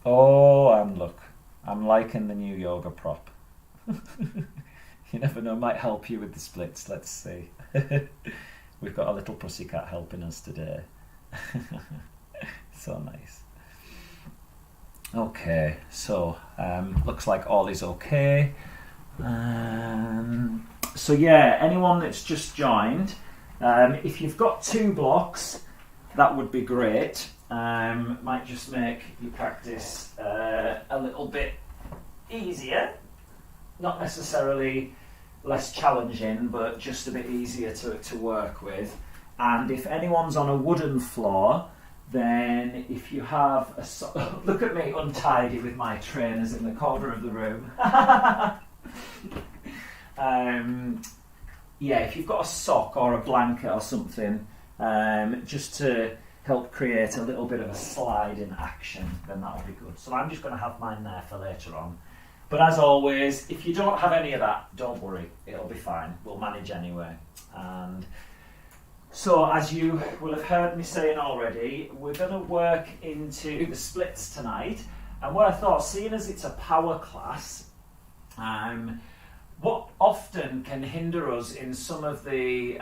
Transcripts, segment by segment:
Oh, and look, I'm liking the new yoga prop. You never know, might help you with the splits. Let's see. We've got a little pussycat helping us today. So nice. Okay, so looks like all is okay. So yeah, anyone that's just joined, if you've got 2 blocks, that would be great. Might just make your practice a little bit easier. Not necessarily less challenging, but just a bit easier to work with. And if anyone's on a wooden floor, then if you have a look at me untidy with my trainers in the corner of the room. Yeah, if you've got a sock or a blanket or something, just to help create a little bit of a slide in action, then that'll be good. So I'm just going to have mine there for later on. But as always, if you don't have any of that, don't worry, it'll be fine. We'll manage anyway. And so, as you will have heard me saying already, we're going to work into the splits tonight. And what I thought, seeing as it's a power class, what often can hinder us in some of the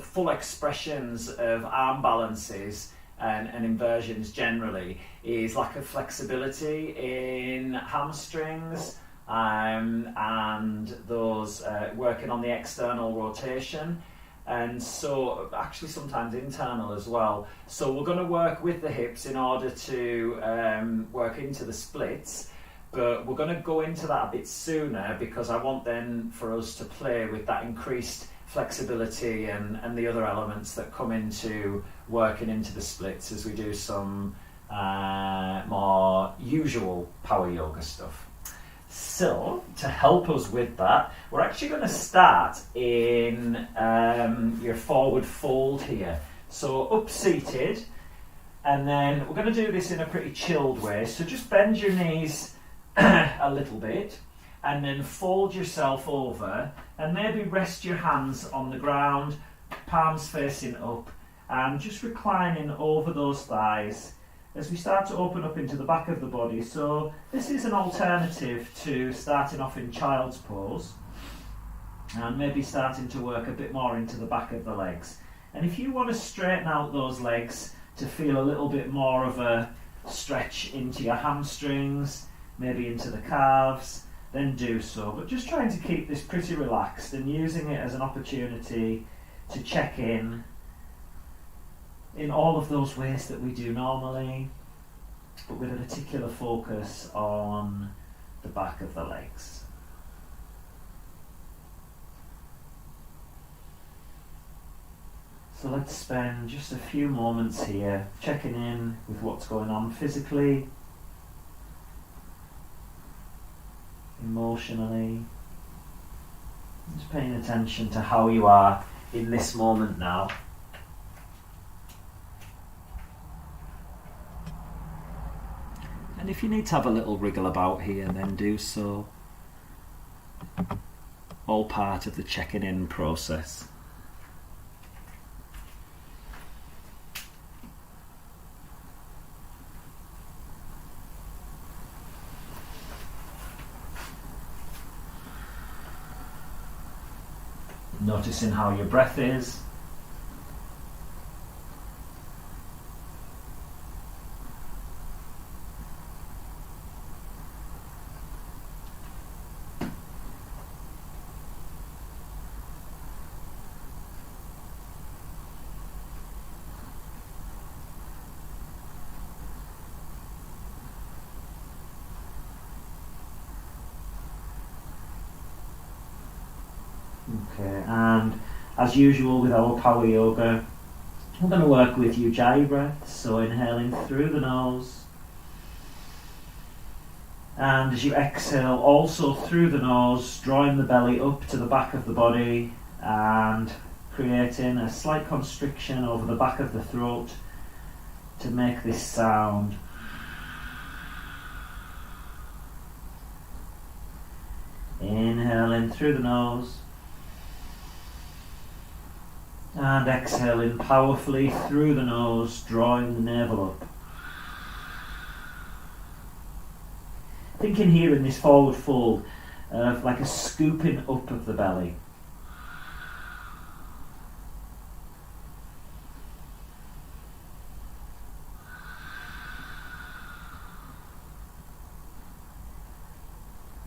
full expressions of arm balances and inversions generally is lack of flexibility in hamstrings and those working on the external rotation. And so actually sometimes internal as well. So we're going to work with the hips in order to work into the splits, but we're going to go into that a bit sooner because I want then for us to play with that increased flexibility and the other elements that come into working into the splits as we do some more usual power yoga stuff. So, to help us with that, we're actually going to start in your forward fold here. So, up-seated, and then we're going to do this in a pretty chilled way. So, just bend your knees a little bit, and then fold yourself over, and maybe rest your hands on the ground, palms facing up, and just reclining over those thighs as we start to open up into the back of the body. So this is an alternative to starting off in child's pose and maybe starting to work a bit more into the back of the legs. And if you want to straighten out those legs to feel a little bit more of a stretch into your hamstrings, maybe into the calves, then do so. But just trying to keep this pretty relaxed and using it as an opportunity to check in all of those ways that we do normally, but with a particular focus on the back of the legs. So let's spend just a few moments here checking in with what's going on physically, emotionally, just paying attention to how you are in this moment now. And if you need to have a little wriggle about here, then do so. All part of the checking in process. Noticing how your breath is. Okay, and as usual with our power yoga, we're going to work with Ujjayi breaths, so inhaling through the nose, and as you exhale also through the nose, drawing the belly up to the back of the body and creating a slight constriction over the back of the throat to make this sound. Inhaling through the nose and exhaling powerfully through the nose, drawing the navel up. Thinking here in this forward fold of like a scooping up of the belly.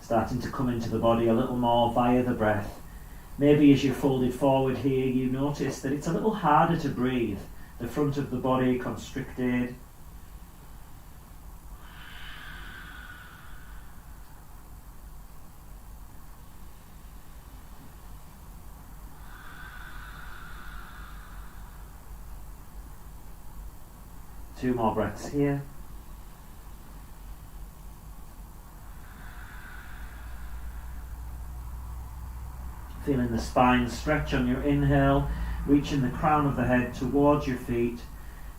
Starting to come into the body a little more via the breath. Maybe as you're folded forward here, you notice that it's a little harder to breathe. The front of the body constricted. Two more breaths here. Feeling the spine stretch on your inhale, reaching the crown of the head towards your feet,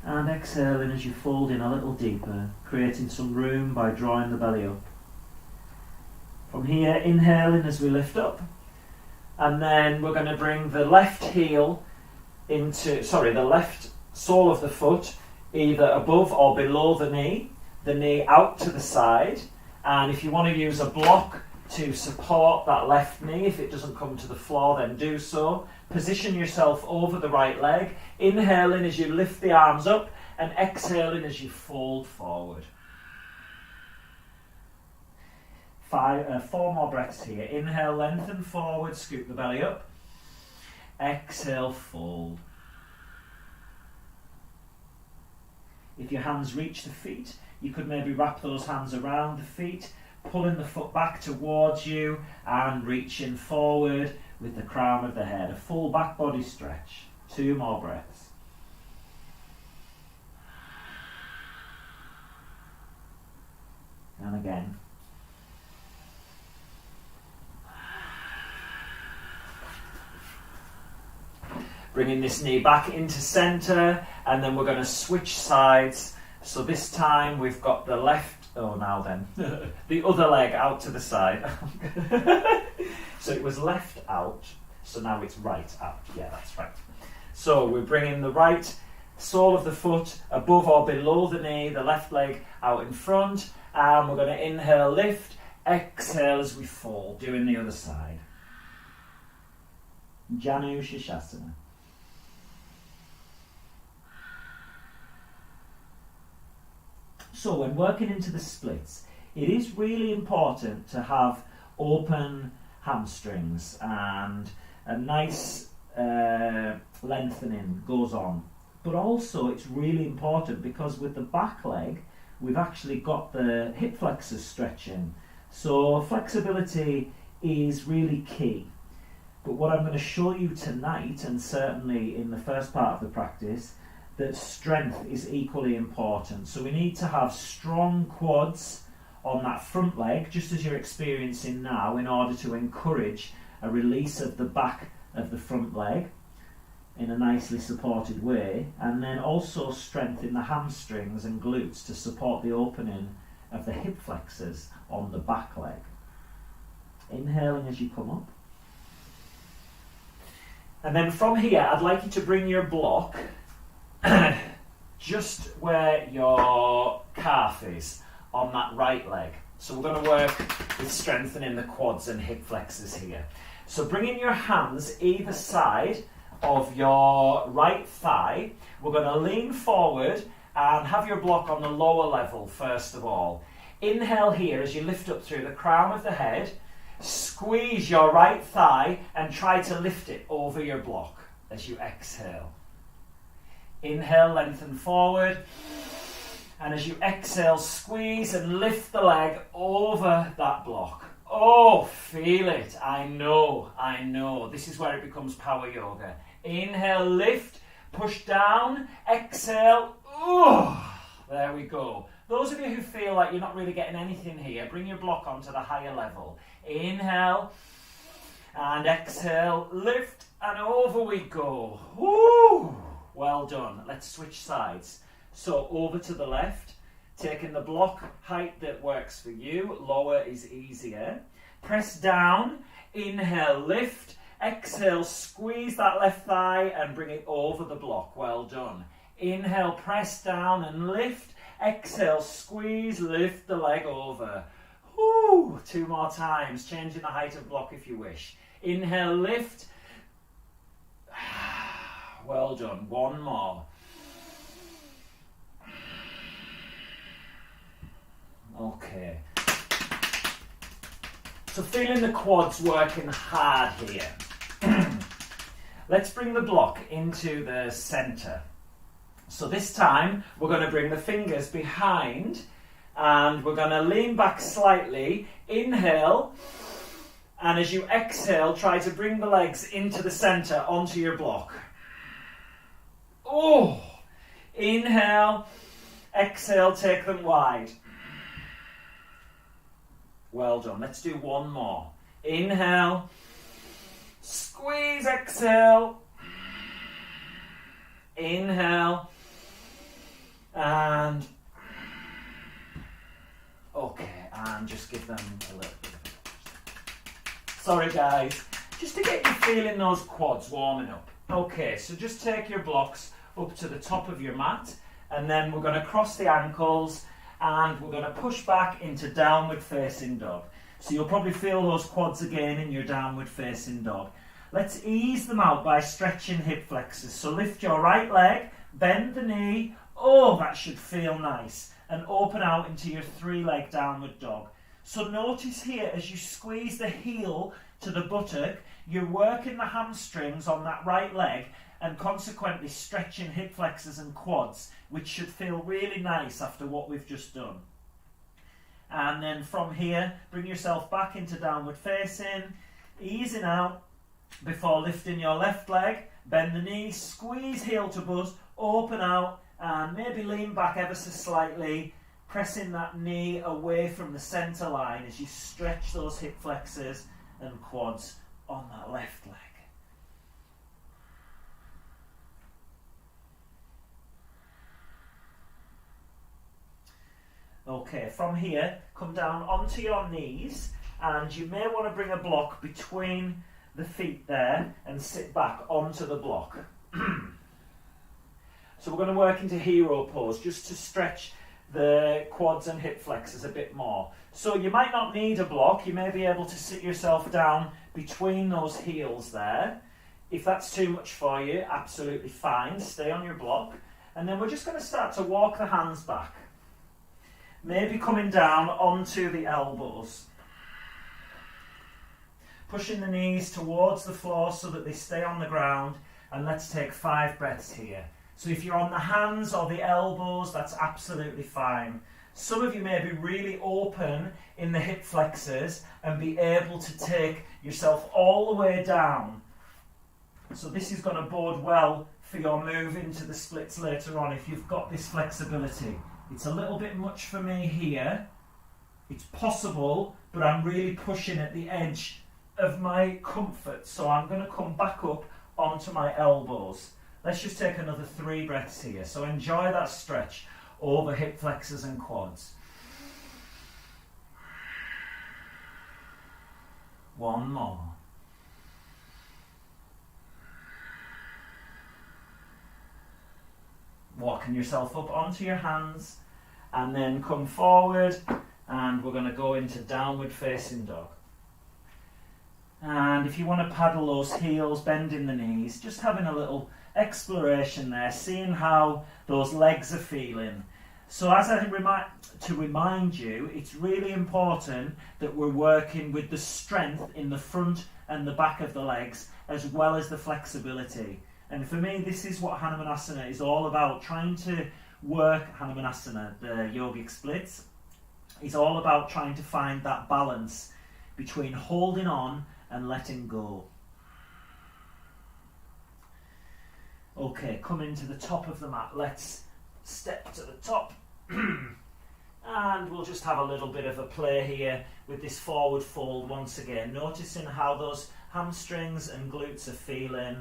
and exhaling as you fold in a little deeper, creating some room by drawing the belly up. From here, inhaling as we lift up, and then we're going to bring the left the left sole of the foot either above or below the knee out to the side, and if you want to use a block to support that left knee, if it doesn't come to the floor, then do so. Position yourself over the right leg, inhaling as you lift the arms up and exhaling as you fold forward. 4 more breaths here. Inhale, lengthen forward, scoop the belly up. Exhale, fold. If your hands reach the feet, you could maybe wrap those hands around the feet, pulling the foot back towards you and reaching forward with the crown of the head. A full back body stretch. 2 more breaths. And again. Bringing this knee back into centre, and then we're going to switch sides. So this time we've got the left, the other leg out to the side. So it was left out, so now it's right out. Yeah, that's right. So we're bringing the right sole of the foot above or below the knee, the left leg out in front, and we're going to inhale, lift, exhale as we fall, doing the other side. Janu Shishasana. So when working into the splits, it is really important to have open hamstrings, and a nice lengthening goes on. But also it's really important because with the back leg, we've actually got the hip flexors stretching. So flexibility is really key. But what I'm going to show you tonight, and certainly in the first part of the practice, that strength is equally important. So we need to have strong quads on that front leg, just as you're experiencing now, in order to encourage a release of the back of the front leg in a nicely supported way, and then also strength in the hamstrings and glutes to support the opening of the hip flexors on the back leg. Inhaling as you come up. And then from here, I'd like you to bring your block just where your calf is on that right leg. So we're going to work with strengthening the quads and hip flexors here. So bringing your hands either side of your right thigh, we're going to lean forward and have your block on the lower level first of all. Inhale here as you lift up through the crown of the head, squeeze your right thigh and try to lift it over your block as you exhale. Inhale, lengthen forward, and as you exhale, squeeze and lift the leg over that block. Oh, feel it. I know. This is where it becomes power yoga. Inhale, lift, push down, exhale. Oh, there we go. Those of you who feel like you're not really getting anything here, bring your block onto the higher level. Inhale and exhale, lift, and over we go. Woo! Well done. Let's switch sides. So over to the left, taking the block height that works for you. Lower is easier. Press down, inhale, lift, exhale, squeeze that left thigh and bring it over the block. Well done. Inhale, press down and lift. Exhale, squeeze, lift the leg over. Woo! Woo! 2 more times, changing the height of block if you wish. Inhale, lift. Well done. 1 more. Okay. So feeling the quads working hard here. Let's bring the block into the centre. So this time we're going to bring the fingers behind and we're going to lean back slightly. Inhale, and as you exhale, try to bring the legs into the centre onto your block. Oh! Inhale, exhale, take them wide. Well done. Let's do 1 more. Inhale, squeeze, exhale. Inhale, and okay, and just give them a little bit of a... Sorry guys, just to get you feeling those quads warming up. Okay, so just take your blocks up to the top of your mat, and then we're going to cross the ankles and we're going to push back into downward facing dog. So you'll probably feel those quads again in your downward facing dog. Let's ease them out by stretching hip flexors. So lift your right leg, bend the knee. Oh, that should feel nice. And open out into your 3-leg downward dog. So notice here as you squeeze the heel to the buttock, you're working the hamstrings on that right leg and consequently stretching hip flexors and quads, which should feel really nice after what we've just done. And then from here, bring yourself back into downward facing, easing out before lifting your left leg, bend the knee, squeeze heel to butt, open out, and maybe lean back ever so slightly, pressing that knee away from the centre line as you stretch those hip flexors and quads on that left leg. Okay, from here, come down onto your knees, and you may want to bring a block between the feet there and sit back onto the block. So we're going to work into hero pose just to stretch the quads and hip flexors a bit more. So you might not need a block, you may be able to sit yourself down between those heels there. If that's too much for you, absolutely fine, stay on your block. And then we're just going to start to walk the hands back. Maybe coming down onto the elbows. Pushing the knees towards the floor so that they stay on the ground, and let's take 5 breaths here. So if you're on the hands or the elbows, that's absolutely fine. Some of you may be really open in the hip flexors and be able to take yourself all the way down. So this is going to bode well for your move into the splits later on if you've got this flexibility. It's a little bit much for me here. It's possible, but I'm really pushing at the edge of my comfort. So I'm going to come back up onto my elbows. Let's just take another 3 breaths here. So enjoy that stretch over hip flexors and quads. 1 more. Walking yourself up onto your hands and then come forward, and we're going to go into downward facing dog. And if you want to paddle those heels, bending the knees, just having a little exploration there, seeing how those legs are feeling. So as I remind you, it's really important that we're working with the strength in the front and the back of the legs as well as the flexibility. And for me, this is what Hanumanasana is all about. Trying to work Hanumanasana, the yogic splits, is all about trying to find that balance between holding on and letting go. Okay, coming to the top of the mat. Let's step to the top. And we'll just have a little bit of a play here with this forward fold once again. Noticing how those hamstrings and glutes are feeling.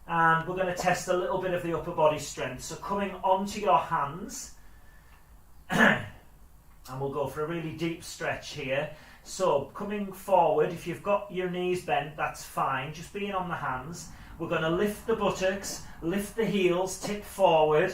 And we're going to test a little bit of the upper body strength. So coming onto your hands, and we'll go for a really deep stretch here. So coming forward, if you've got your knees bent, that's fine. Just being on the hands. We're going to lift the buttocks, lift the heels, tip forward,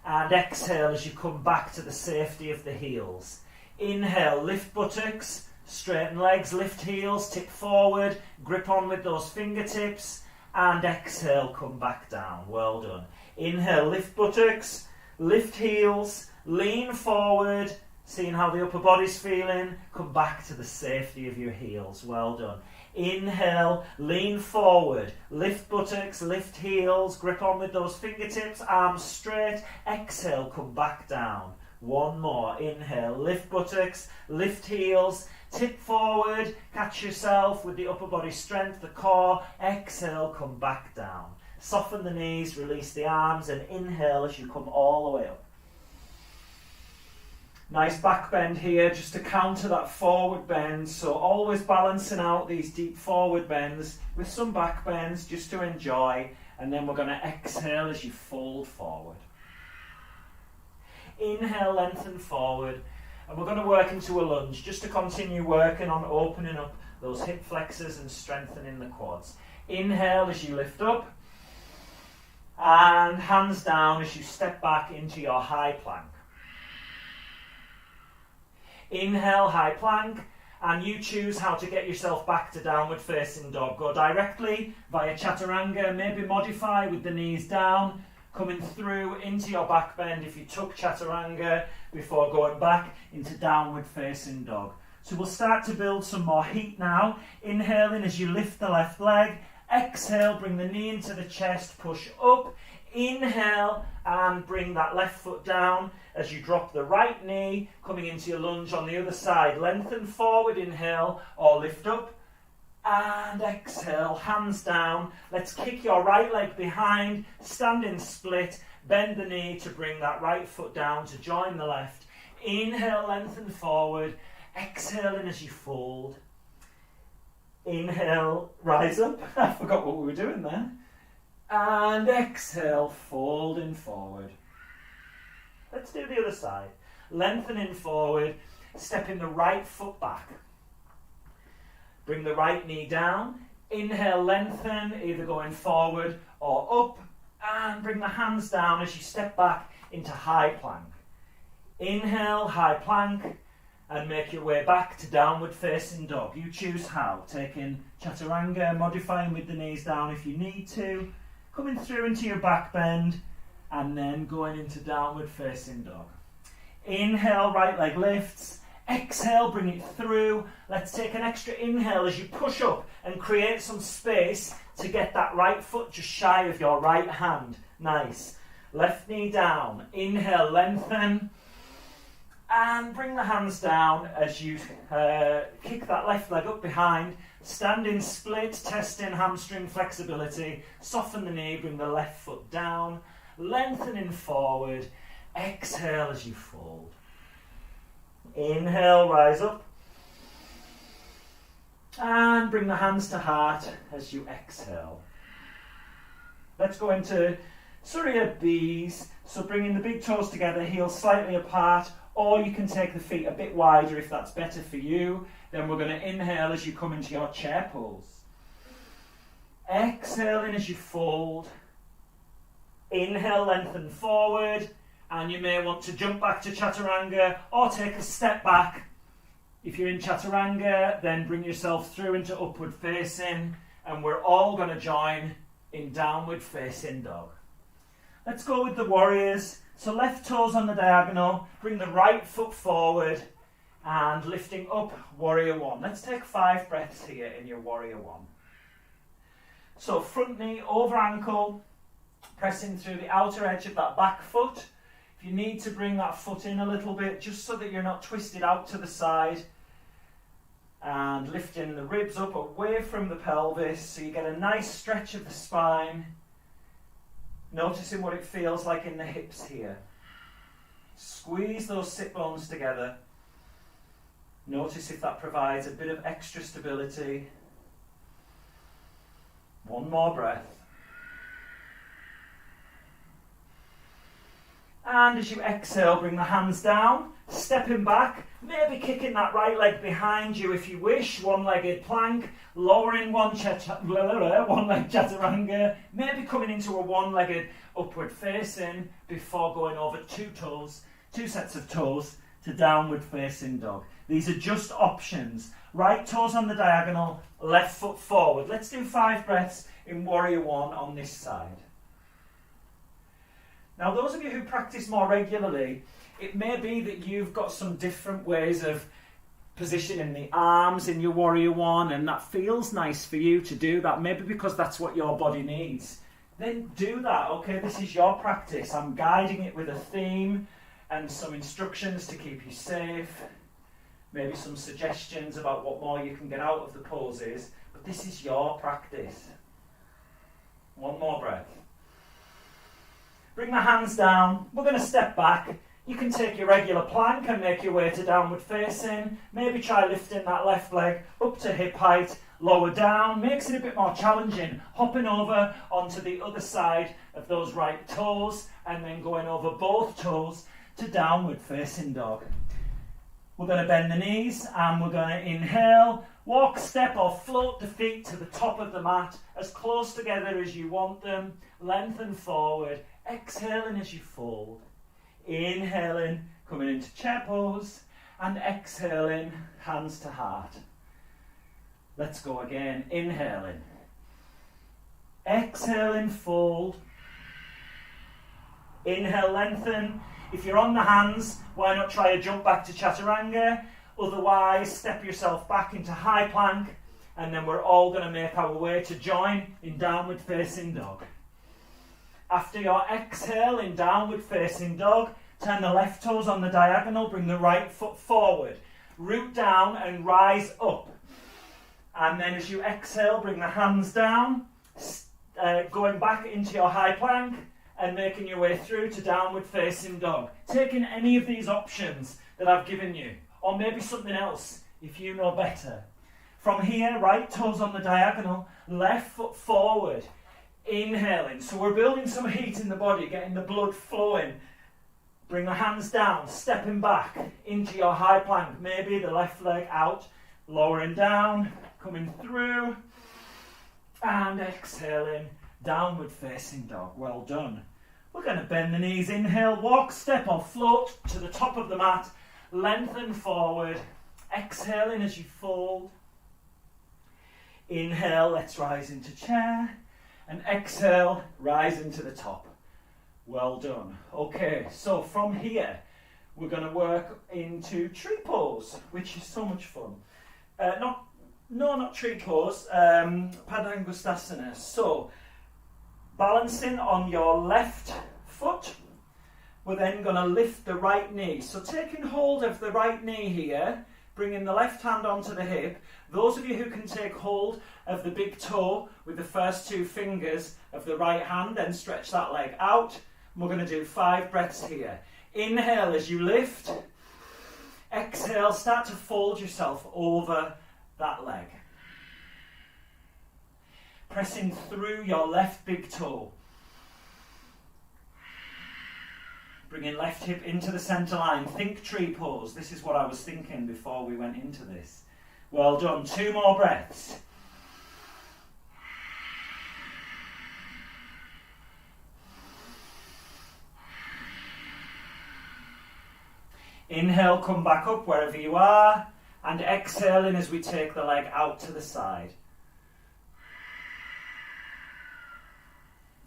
and exhale as you come back to the safety of the heels. Inhale, lift buttocks, straighten legs, lift heels, tip forward, grip on with those fingertips, and exhale, come back down. Well done. Inhale, lift buttocks, lift heels, lean forward, seeing how the upper body's feeling, come back to the safety of your heels. Well done. Inhale, lean forward, lift buttocks, lift heels, grip on with those fingertips, arms straight. Exhale, come back down. One more. Inhale, lift buttocks, lift heels, tip forward, catch yourself with the upper body strength, the core. Exhale, come back down. Soften the knees, release the arms, and inhale as you come all the way up. Nice back bend here, just to counter that forward bend. So always balancing out these deep forward bends with some back bends just to enjoy. And then we're going to exhale as you fold forward. Inhale, lengthen forward. And we're going to work into a lunge just to continue working on opening up those hip flexors and strengthening the quads. Inhale as you lift up. And hands down as you step back into your high plank. Inhale, high plank, and you choose how to get yourself back to downward facing dog. Go directly via chaturanga, maybe modify with the knees down, coming through into your back bend if you took chaturanga before going back into downward facing dog. So we'll start to build some more heat now. Inhaling as you lift the left leg. Exhale, bring the knee into the chest, push up. Inhale and bring that left foot down as you drop the right knee, coming into your lunge on the other side. Lengthen forward, inhale, or lift up. And exhale, hands down. Let's kick your right leg behind, standing split, bend the knee to bring that right foot down to join the left. Inhale, lengthen forward. Exhaling as you fold. Inhale, rise up. I forgot what we were doing there. And exhale, folding forward. Let's do the other side. Lengthening forward, stepping the right foot back. Bring the right knee down. Inhale, lengthen, either going forward or up. And bring the hands down as you step back into high plank. Inhale, high plank. And make your way back to downward facing dog. You choose how. Taking chaturanga, modifying with the knees down if you need to. Coming through into your back bend. And then going into downward facing dog. Inhale, right leg lifts. Exhale, bring it through. Let's take an extra inhale as you push up and create some space to get that right foot just shy of your right hand. Nice. Left knee down. Inhale, lengthen. And bring the hands down as you kick that left leg up behind. Standing split, testing hamstring flexibility. Soften the knee, bring the left foot down. Lengthening forward. Exhale as you fold. Inhale, rise up. And bring the hands to heart as you exhale. Let's go into Surya Bees. So bringing the big toes together, heels slightly apart. Or you can take the feet a bit wider if that's better for you. Then we're going to inhale as you come into your chair pose. Exhaling as you fold. Inhale, lengthen forward. And you may want to jump back to chaturanga or take a step back. If you're in chaturanga, then bring yourself through into upward facing. And we're all going to join in downward facing dog. Let's go with the warriors. So left toes on the diagonal, bring the right foot forward and lifting up, warrior one. Let's take 5 breaths here in your warrior one. So front knee over ankle, pressing through the outer edge of that back foot. If you need to bring that foot in a little bit, just so that you're not twisted out to the side. And lifting the ribs up away from the pelvis so you get a nice stretch of the spine. Noticing what it feels like in the hips here. Squeeze those sit bones together. Notice if that provides a bit of extra stability. One more breath. And as you exhale, bring the hands down, stepping back, maybe kicking that right leg behind you if you wish, one-legged plank, lowering one-leg chaturanga, maybe coming into a one-legged upward facing before going over 2 toes, 2 sets of toes to downward facing dog. These are just options. Right toes on the diagonal, left foot forward. Let's do 5 breaths in warrior one on this side. Now, those of you who practice more regularly, it may be that you've got some different ways of positioning the arms in your warrior one, and that feels nice for you to do that, maybe because that's what your body needs. Then do that, okay? This is your practice. I'm guiding it with a theme and some instructions to keep you safe, maybe some suggestions about what more you can get out of the poses, but this is your practice. One more breath. Bring the hands down. We're going to step back. You can take your regular plank and make your way to downward facing. Maybe try lifting that left leg up to hip height, lower down. Makes it a bit more challenging. Hopping over onto the other side of those right toes and then going over both toes to downward facing dog. We're going to bend the knees and we're going to inhale, walk, step or float the feet to the top of the mat as close together as you want them. Lengthen forward. Exhaling as you fold. Inhaling, coming into chair pose, and exhaling, hands to heart. Let's go again. Inhaling. Exhaling, fold. Inhale, lengthen. If you're on the hands, why not try a jump back to chaturanga? Otherwise, step yourself back into high plank, and then we're all going to make our way to join in downward facing dog. After your exhale in downward facing dog, turn the left toes on the diagonal, bring the right foot forward, root down and rise up. And then as you exhale, bring the hands down, going back into your high plank and making your way through to downward facing dog. Taking any of these options that I've given you, or maybe something else if you know better. From here, right toes on the diagonal, left foot forward. Inhaling, so we're building some heat in the body, getting the blood flowing. Bring the hands down, stepping back into your high plank, maybe the left leg out, lowering down, coming through, and exhaling, downward facing dog. Well done. We're going to bend the knees, inhale, walk, step or float to the top of the mat, lengthen forward, exhaling as you fold. Inhale, let's rise into chair. And exhale, rise into the top. Well done. Okay, so from here, we're going to work into tree pose, which is so much fun. Not tree pose, Hanumanasana. So, balancing on your left foot, we're then going to lift the right knee. So taking hold of the right knee here, bringing the left hand onto the hip. Those of you who can take hold of the big toe with the first 2 fingers of the right hand, then stretch that leg out. We're going to do 5 breaths here. Inhale as you lift. Exhale, start to fold yourself over that leg. Pressing through your left big toe. Bringing left hip into the centre line. Think tree pose. This is what I was thinking before we went into this. Well done. 2 more breaths. Inhale, come back up wherever you are, and exhaling as we take the leg out to the side.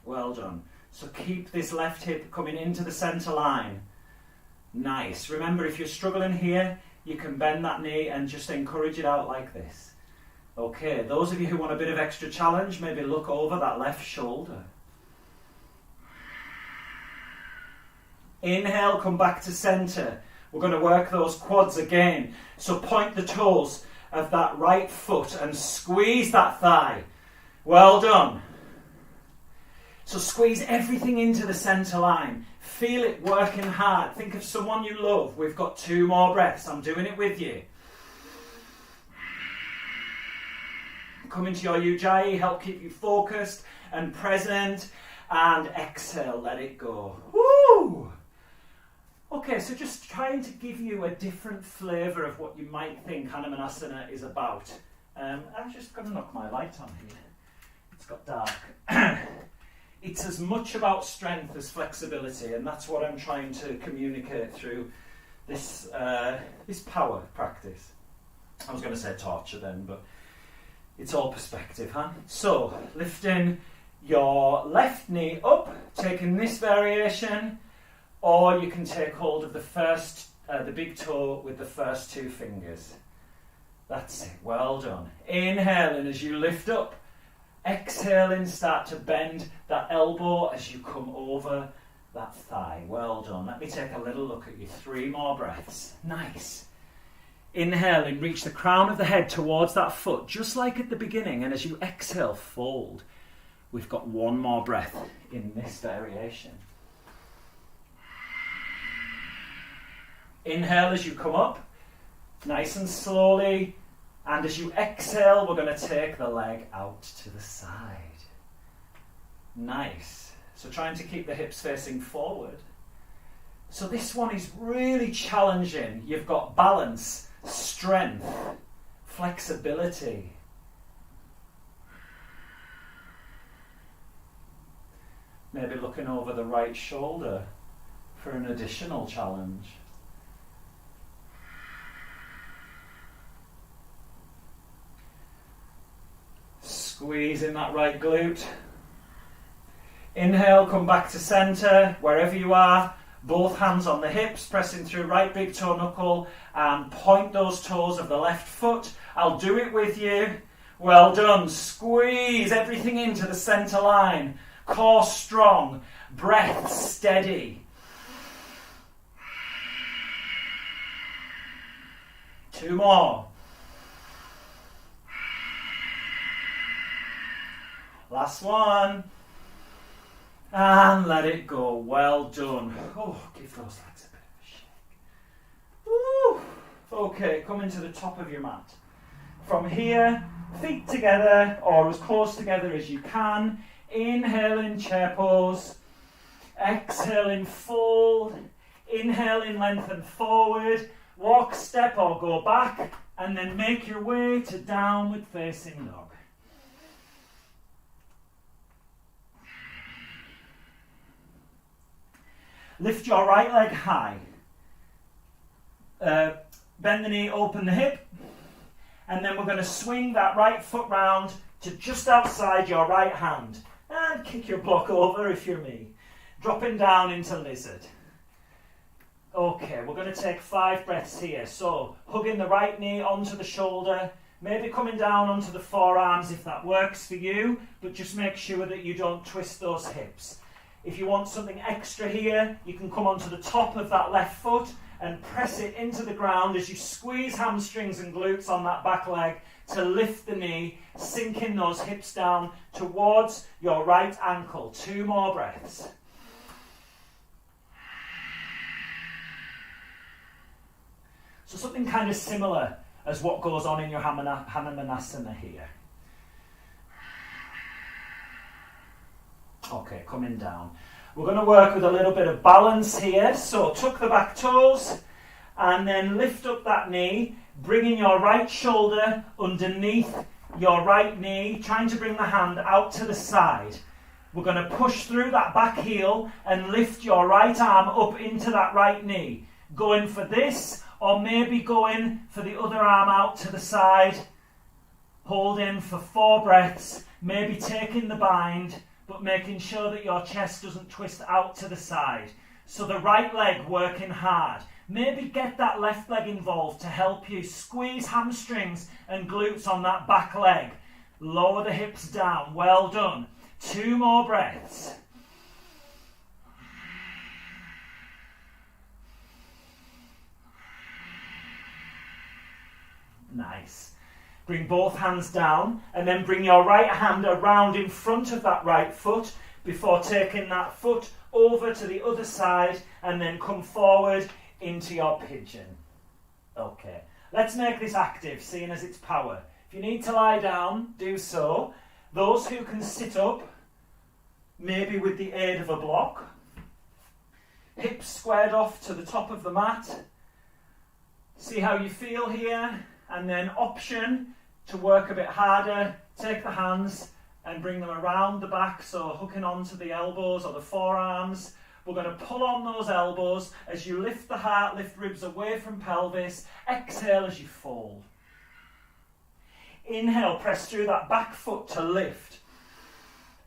Well done. So keep this left hip coming into the centre line. Nice. Remember, if you're struggling here, you can bend that knee and just encourage it out like this. Okay, those of you who want a bit of extra challenge, maybe look over that left shoulder. Inhale, come back to centre. We're going to work those quads again. So point the toes of that right foot and squeeze that thigh. Well done. So squeeze everything into the centre line. Feel it working hard. Think of someone you love. We've got 2 more breaths. I'm doing it with you. Come into your ujjayi, help keep you focused and present. And exhale, let it go. Woo! Okay, so just trying to give you a different flavour of what you might think Hanumanasana is about. I'm just going to knock my light on here. It's got dark. It's as much about strength as flexibility, and that's what I'm trying to communicate through this power practice. I was going to say torture then, but it's all perspective, huh? So, lifting your left knee up, taking this variation, or you can take hold of the big toe with the first two fingers. That's it, well done. Inhaling as you lift up. Exhaling, start to bend that elbow as you come over that thigh. Well done. Let me take a little look at you. 3 more breaths. Nice. Inhaling, reach the crown of the head towards that foot, just like at the beginning. And as you exhale, fold. We've got 1 more breath in this variation. Inhale as you come up, nice and slowly. And as you exhale, we're going to take the leg out to the side. Nice. So trying to keep the hips facing forward. So this one is really challenging. You've got balance, strength, flexibility. Maybe looking over the right shoulder for an additional challenge. Squeezing that right glute. Inhale, come back to center, wherever you are. Both hands on the hips, pressing through right big toe knuckle and point those toes of the left foot. I'll do it with you. Well done. Squeeze everything into the center line. Core strong. Breath steady. 2 more. Last one. And let it go. Well done. Oh, give those legs a bit of a shake. Woo. Okay, coming to the top of your mat. From here, feet together or as close together as you can. Inhaling, chair pose. Exhaling, fold. Inhaling, lengthen forward. Walk, step or go back. And then make your way to downward facing dog. Lift your right leg high. Bend the knee, open the hip. And then we're going to swing that right foot round to just outside your right hand. And kick your block over if you're me. Dropping down into lizard. Okay, we're going to take 5 breaths here. So, hugging the right knee onto the shoulder. Maybe coming down onto the forearms if that works for you. But just make sure that you don't twist those hips. If you want something extra here, you can come onto the top of that left foot and press it into the ground as you squeeze hamstrings and glutes on that back leg to lift the knee, sinking those hips down towards your right ankle. 2 more breaths. So something kind of similar as what goes on in your Hanumanasana here. Okay, coming down. We're going to work with a little bit of balance here. So tuck the back toes and then lift up that knee, bringing your right shoulder underneath your right knee, trying to bring the hand out to the side. We're going to push through that back heel and lift your right arm up into that right knee. Going for this, or maybe going for the other arm out to the side. Hold in for 4 breaths, maybe taking the bind, but making sure that your chest doesn't twist out to the side. So the right leg working hard. Maybe get that left leg involved to help you squeeze hamstrings and glutes on that back leg. Lower the hips down. Well done. 2 more breaths. Nice. Bring both hands down and then bring your right hand around in front of that right foot before taking that foot over to the other side and then come forward into your pigeon. Okay, let's make this active, seeing as it's power. If you need to lie down, do so. Those who can sit up, maybe with the aid of a block. Hips squared off to the top of the mat. See how you feel here. And then option to work a bit harder, take the hands and bring them around the back, so hooking onto the elbows or the forearms, We're going to pull on those elbows as you lift the heart, lift ribs away from pelvis. Exhale as you fold. Inhale, press through that back foot to lift.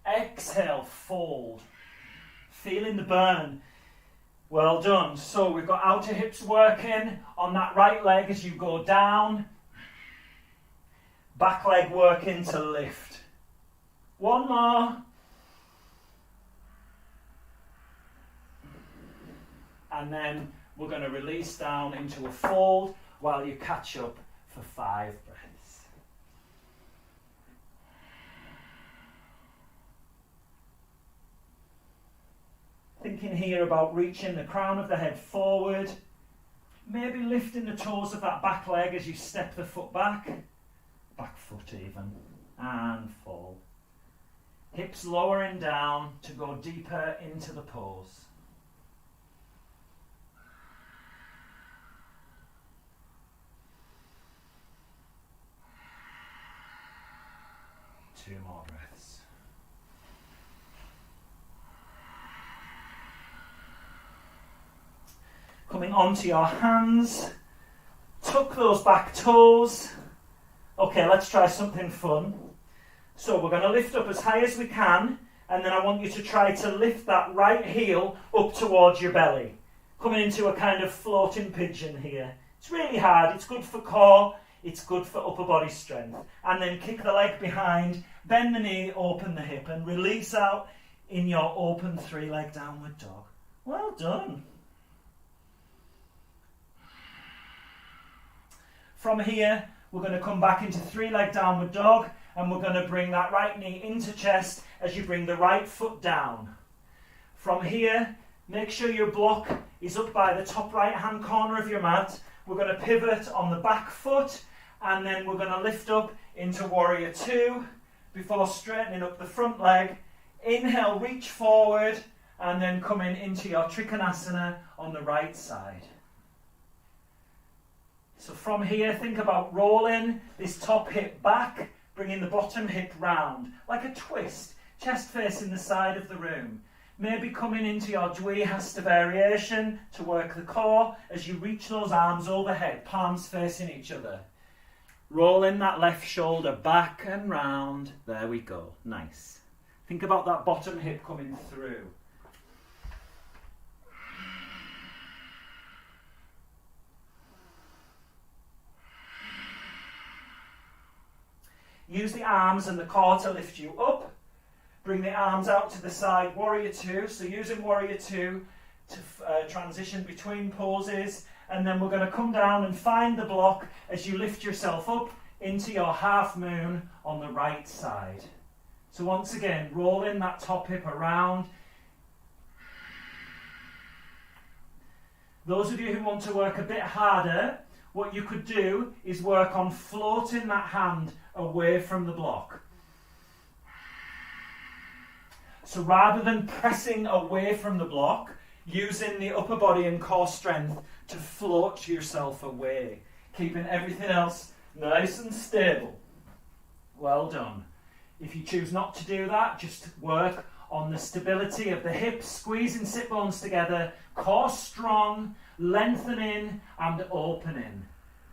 Exhale, fold. Feeling the burn. Well done. So we've got outer hips working on that right leg as you go down. Back leg working to lift. One more. And then we're going to release down into a fold while you catch up for 5 breaths. Thinking here about reaching the crown of the head forward, maybe lifting the toes of that back leg as you step the foot back foot even, and fall. Hips lowering down to go deeper into the pose. Two more breaths. Coming onto your hands, tuck those back toes. Okay, let's try something fun. So we're going to lift up as high as we can, and then I want you to try to lift that right heel up towards your belly. Coming into a kind of floating pigeon here. It's really hard, it's good for core, it's good for upper body strength. And then kick the leg behind, bend the knee, open the hip, and release out in your open 3-leg downward dog. Well done. From here, we're going to come back into 3-leg downward dog, and we're going to bring that right knee into chest as you bring the right foot down. From here, make sure your block is up by the top right hand corner of your mat. We're going to pivot on the back foot, and then we're going to lift up into Warrior 2 before straightening up the front leg. Inhale, reach forward, and then coming into your Trikonasana on the right side. So from here, think about rolling this top hip back, bringing the bottom hip round, like a twist, chest facing the side of the room. Maybe coming into your Vinyasa variation to work the core as you reach those arms overhead, palms facing each other. Rolling that left shoulder back and round. There we go. Nice. Think about that bottom hip coming through. Use the arms and the core to lift you up. Bring the arms out to the side, Warrior 2. So using Warrior 2 to transition between poses. And then we're going to come down and find the block as you lift yourself up into your half moon on the right side. So once again, rolling that top hip around. Those of you who want to work a bit harder, what you could do is work on floating that hand away from the block. So rather than pressing away from the block, using the upper body and core strength to float yourself away, keeping everything else nice and stable. Well done. If you choose not to do that, just work on the stability of the hips, squeezing sit bones together, core strong, lengthening and opening.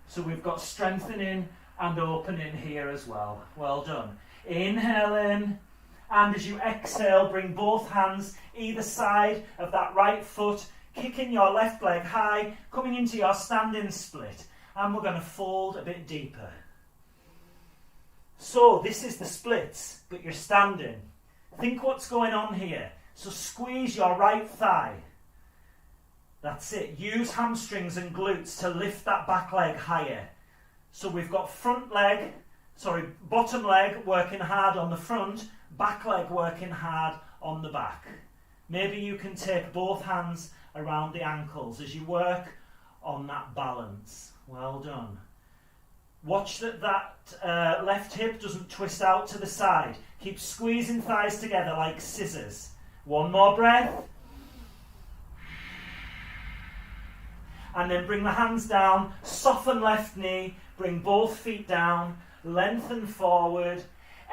So we've got strengthening and opening here as well. Well done. Inhale in, and as you exhale, bring both hands either side of that right foot, kicking your left leg high, coming into your standing split. And we're going to fold a bit deeper. So this is the splits, but you're standing. Think what's going on here. So squeeze your right thigh. That's it. Use hamstrings and glutes to lift that back leg higher. So we've got bottom leg working hard on the front, back leg working hard on the back. Maybe you can take both hands around the ankles as you work on that balance. Well done. Watch that left hip doesn't twist out to the side. Keep squeezing thighs together like scissors. One more breath. And then bring the hands down, soften left knee, bring both feet down, lengthen forward,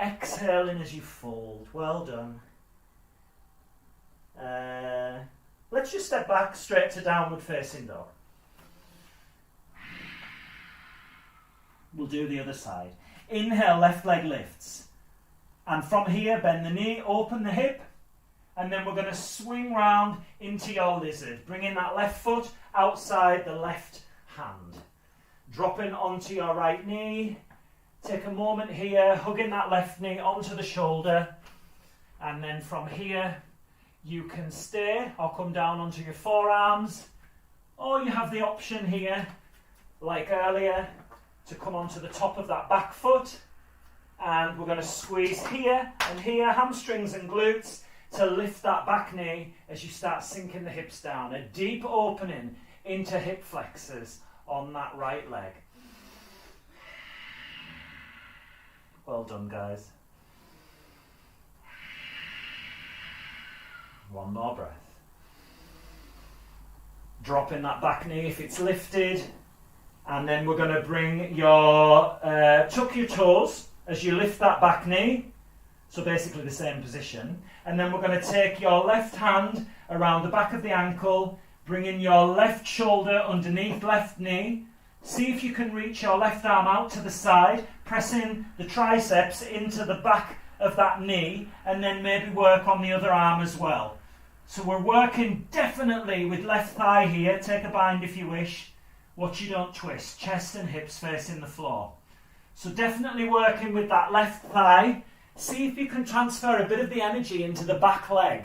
exhaling as you fold. Well done. Let's just step back straight to downward facing dog. We'll do the other side. Inhale, left leg lifts. And from here, bend the knee, open the hip. And then we're going to swing round into your lizard, bringing that left foot outside the left hand. Dropping onto your right knee. Take a moment here, hugging that left knee onto the shoulder. And then from here, you can stay or come down onto your forearms. Or you have the option here, like earlier, to come onto the top of that back foot. And we're going to squeeze here and here, hamstrings and glutes, to lift that back knee as you start sinking the hips down. A deep opening into hip flexors on that right leg. Well done, guys. One more breath. Dropping that back knee if it's lifted. And then we're going to bring your, tuck your toes as you lift that back knee. So basically the same position. And then we're going to take your left hand around the back of the ankle, bringing your left shoulder underneath left knee. See if you can reach your left arm out to the side, pressing the triceps into the back of that knee, and then maybe work on the other arm as well. So we're working definitely with left thigh here. Take a bind if you wish. Watch you don't twist. Chest and hips facing the floor. So definitely working with that left thigh. See if you can transfer a bit of the energy into the back leg.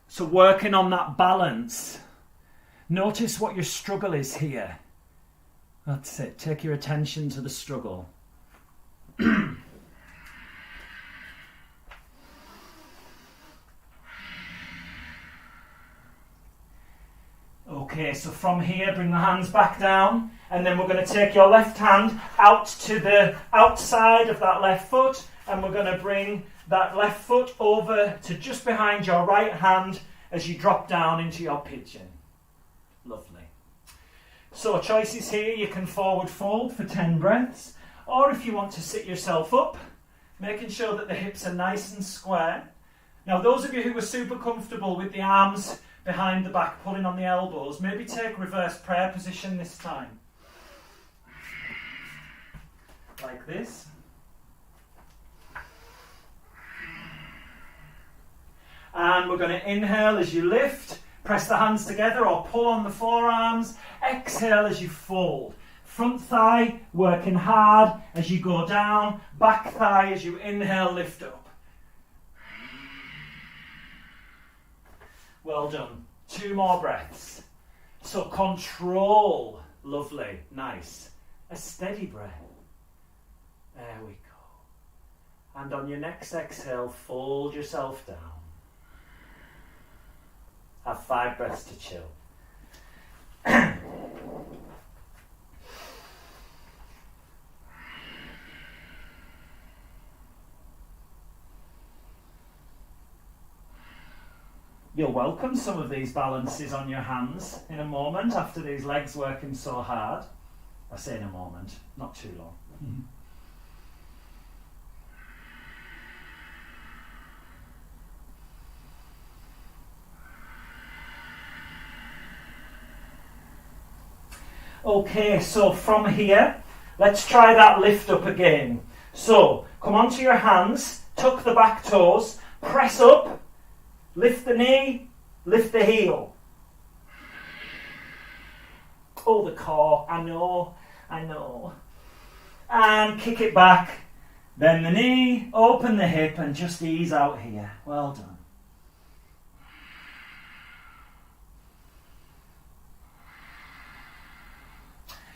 So working on that balance. Notice what your struggle is here. That's it. Take your attention to the struggle. Okay, so from here, bring the hands back down, and then we're going to take your left hand out to the outside of that left foot, and we're going to bring that left foot over to just behind your right hand as you drop down into your pigeon. Lovely. So choices here, you can forward fold for 10 breaths, or if you want to sit yourself up, making sure that the hips are nice and square. Now those of you who are super comfortable with the arms behind the back, pulling on the elbows, maybe take reverse prayer position this time. Like this. And we're going to inhale as you lift, press the hands together or pull on the forearms. Exhale as you fold. Front thigh working hard as you go down, back thigh as you inhale, lift up. Well done. 2 more breaths. So control. Lovely. Nice. A steady breath. There we go. And on your next exhale, fold yourself down. Have 5 breaths to chill. You'll welcome some of these balances on your hands in a moment after these legs working so hard. I say in a moment, not too long. Mm-hmm. Okay, so from here, let's try that lift up again. So, come onto your hands, tuck the back toes, press up, lift the knee, lift the heel. Oh, the core, I know. And kick it back, bend the knee, open the hip, and just ease out here. Well done.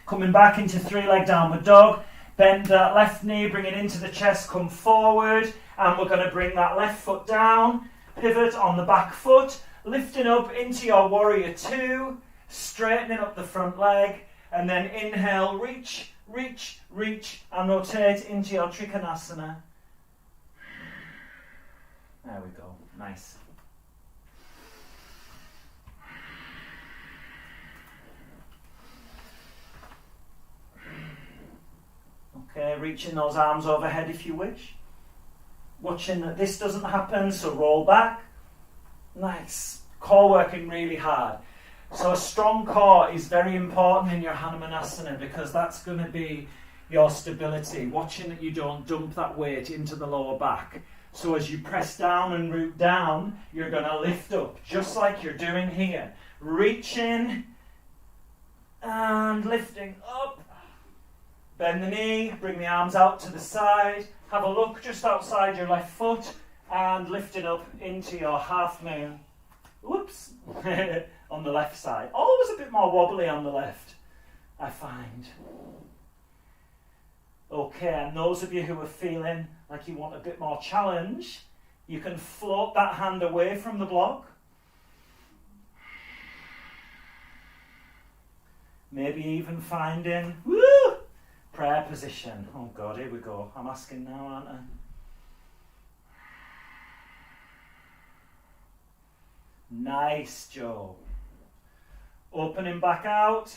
Coming back into 3-leg downward dog. Bend that left knee, bring it into the chest, come forward. And we're going to bring that left foot down. Pivot on the back foot. Lifting up into your warrior 2. Straightening up the front leg. And then inhale, reach, reach, reach. And rotate into your Trikonasana. There we go. Nice. Okay, reaching those arms overhead if you wish. Watching that this doesn't happen, so roll back. Nice. core working really hard. So a strong core is very important in your Hanumanasana because that's going to be your stability, watching that you don't dump that weight into the lower back. So as you press down and root down, you're going to lift up, just like you're doing here. Reaching and lifting up. Bend the knee, bring the arms out to the side. Have a look just outside your left foot and lift it up into your half moon. Whoops, on the left side. Always a bit more wobbly on the left, I find. Okay, and those of you who are feeling like you want a bit more challenge, you can float that hand away from the block. Maybe even finding, prayer position. Oh God, here we go. I'm asking now, aren't I? Nice, Joe. Opening back out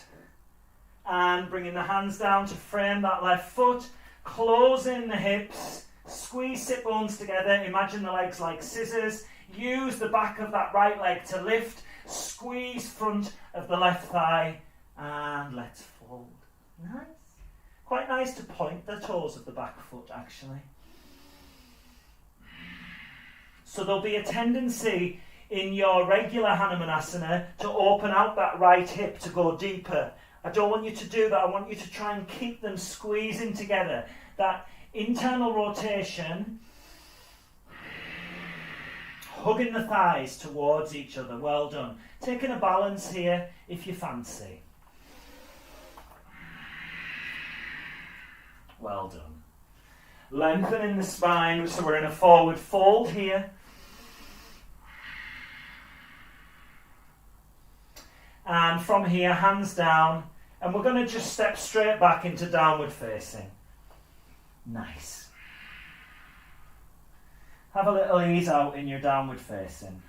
and bringing the hands down to frame that left foot, closing the hips, squeeze sit bones together, imagine the legs like scissors, use the back of that right leg to lift, squeeze front of the left thigh, and let's fold. Nice. Quite nice to point the toes of the back foot, actually. So there'll be a tendency in your regular Hanumanasana to open out that right hip to go deeper. I don't want you to do that. I want you to try and keep them squeezing together. That internal rotation, hugging the thighs towards each other. Well done. Taking a balance here if you fancy. Well done. Lengthening the spine, so we're in a forward fold here. And from here, hands down, and we're going to just step straight back into downward facing. Nice. Have a little ease out in your downward facing.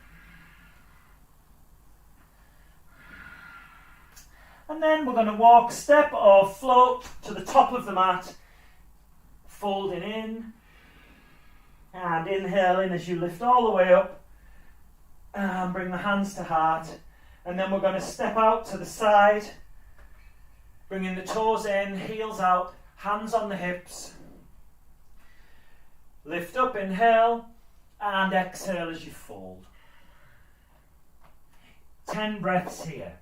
And then we're going to walk, step or float to the top of the mat, folding in, and inhaling as you lift all the way up, and bring the hands to heart. And then we're going to step out to the side, bringing the toes in, heels out, hands on the hips. Lift up, inhale, and exhale as you fold. 10 breaths here.